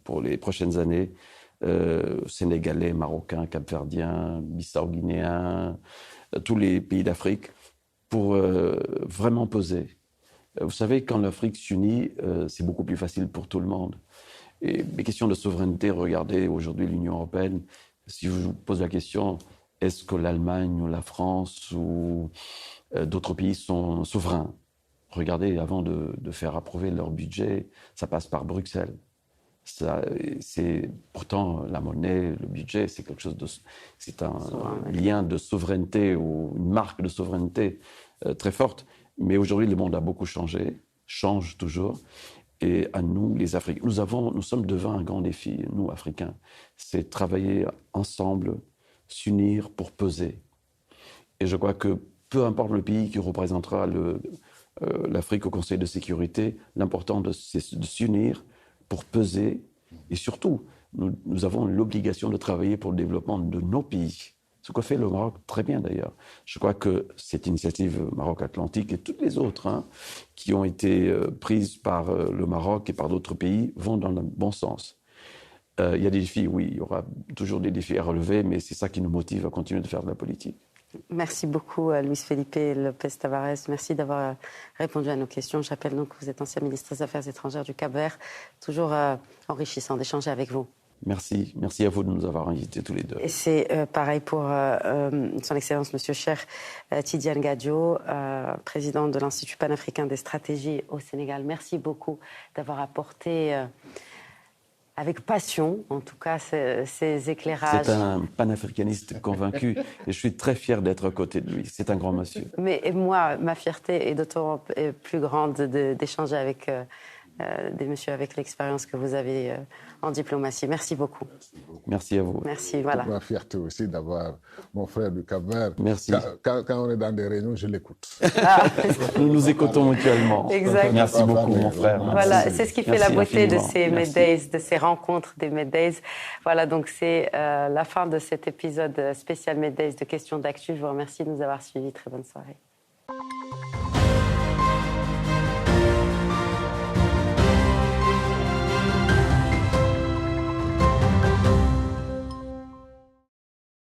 Speaker 5: pour les prochaines années. Sénégalais, Marocains, Capverdiens, Bissau-Guinéens, tous les pays d'Afrique, pour vraiment peser. Vous savez, quand l'Afrique s'unit, c'est beaucoup plus facile pour tout le monde. Et les questions de souveraineté, regardez aujourd'hui l'Union européenne, si je vous pose la question, est-ce que l'Allemagne ou la France ou d'autres pays sont souverains? Regardez, avant de faire approuver leur budget, ça passe par Bruxelles. C'est pourtant la monnaie, le budget, c'est quelque chose c'est un lien de souveraineté ou une marque de souveraineté très forte. Mais aujourd'hui, le monde a beaucoup changé, change toujours. Et à nous, les Africains, nous sommes devant un grand défi, nous, Africains. C'est travailler ensemble, s'unir pour peser. Et je crois que peu importe le pays qui représentera l'Afrique au Conseil de sécurité, l'important c'est de s'unir pour peser. Et surtout, nous avons l'obligation de travailler pour le développement de nos pays. Ce qu'a fait le Maroc, très bien d'ailleurs. Je crois que cette initiative Maroc Atlantique et toutes les autres qui ont été prises par le Maroc et par d'autres pays vont dans le bon sens. Il y a des défis, oui, il y aura toujours des défis à relever, mais c'est ça qui nous motive à continuer de faire de la politique.
Speaker 1: Merci beaucoup, Luis Felipe Lopez Tavares. Merci d'avoir répondu à nos questions. Je rappelle donc que vous êtes ancien ministre des Affaires étrangères du Cap-Vert. Toujours enrichissant d'échanger avec vous.
Speaker 5: Merci à vous de nous avoir invités tous les deux.
Speaker 1: Et c'est pareil pour Son Excellence Monsieur Cheikh Tidiane Gadio, président de l'Institut panafricain des stratégies au Sénégal. Merci beaucoup d'avoir apporté avec passion, en tout cas, ces éclairages.
Speaker 5: C'est un panafricaniste convaincu et je suis très fier d'être à côté de lui. C'est un grand monsieur.
Speaker 1: Mais moi, ma fierté est d'autant plus grande d'échanger avec des messieurs avec l'expérience que vous avez en diplomatie. Merci beaucoup.
Speaker 5: Merci à vous.
Speaker 1: Merci, voilà.
Speaker 4: Ma fierté aussi d'avoir mon frère du Cap-Vert.
Speaker 5: Merci.
Speaker 4: Quand on est dans des réunions, je l'écoute.
Speaker 5: Nous nous écoutons mutuellement.
Speaker 1: Exact.
Speaker 5: Merci beaucoup, mon frère.
Speaker 1: Voilà, c'est ce qui fait la beauté de ces
Speaker 5: Merci.
Speaker 1: Meddays, de ces rencontres des Meddays. Voilà, donc c'est la fin de cet épisode spécial Meddays de Questions d'actu. Je vous remercie de nous avoir suivis. Très bonne soirée.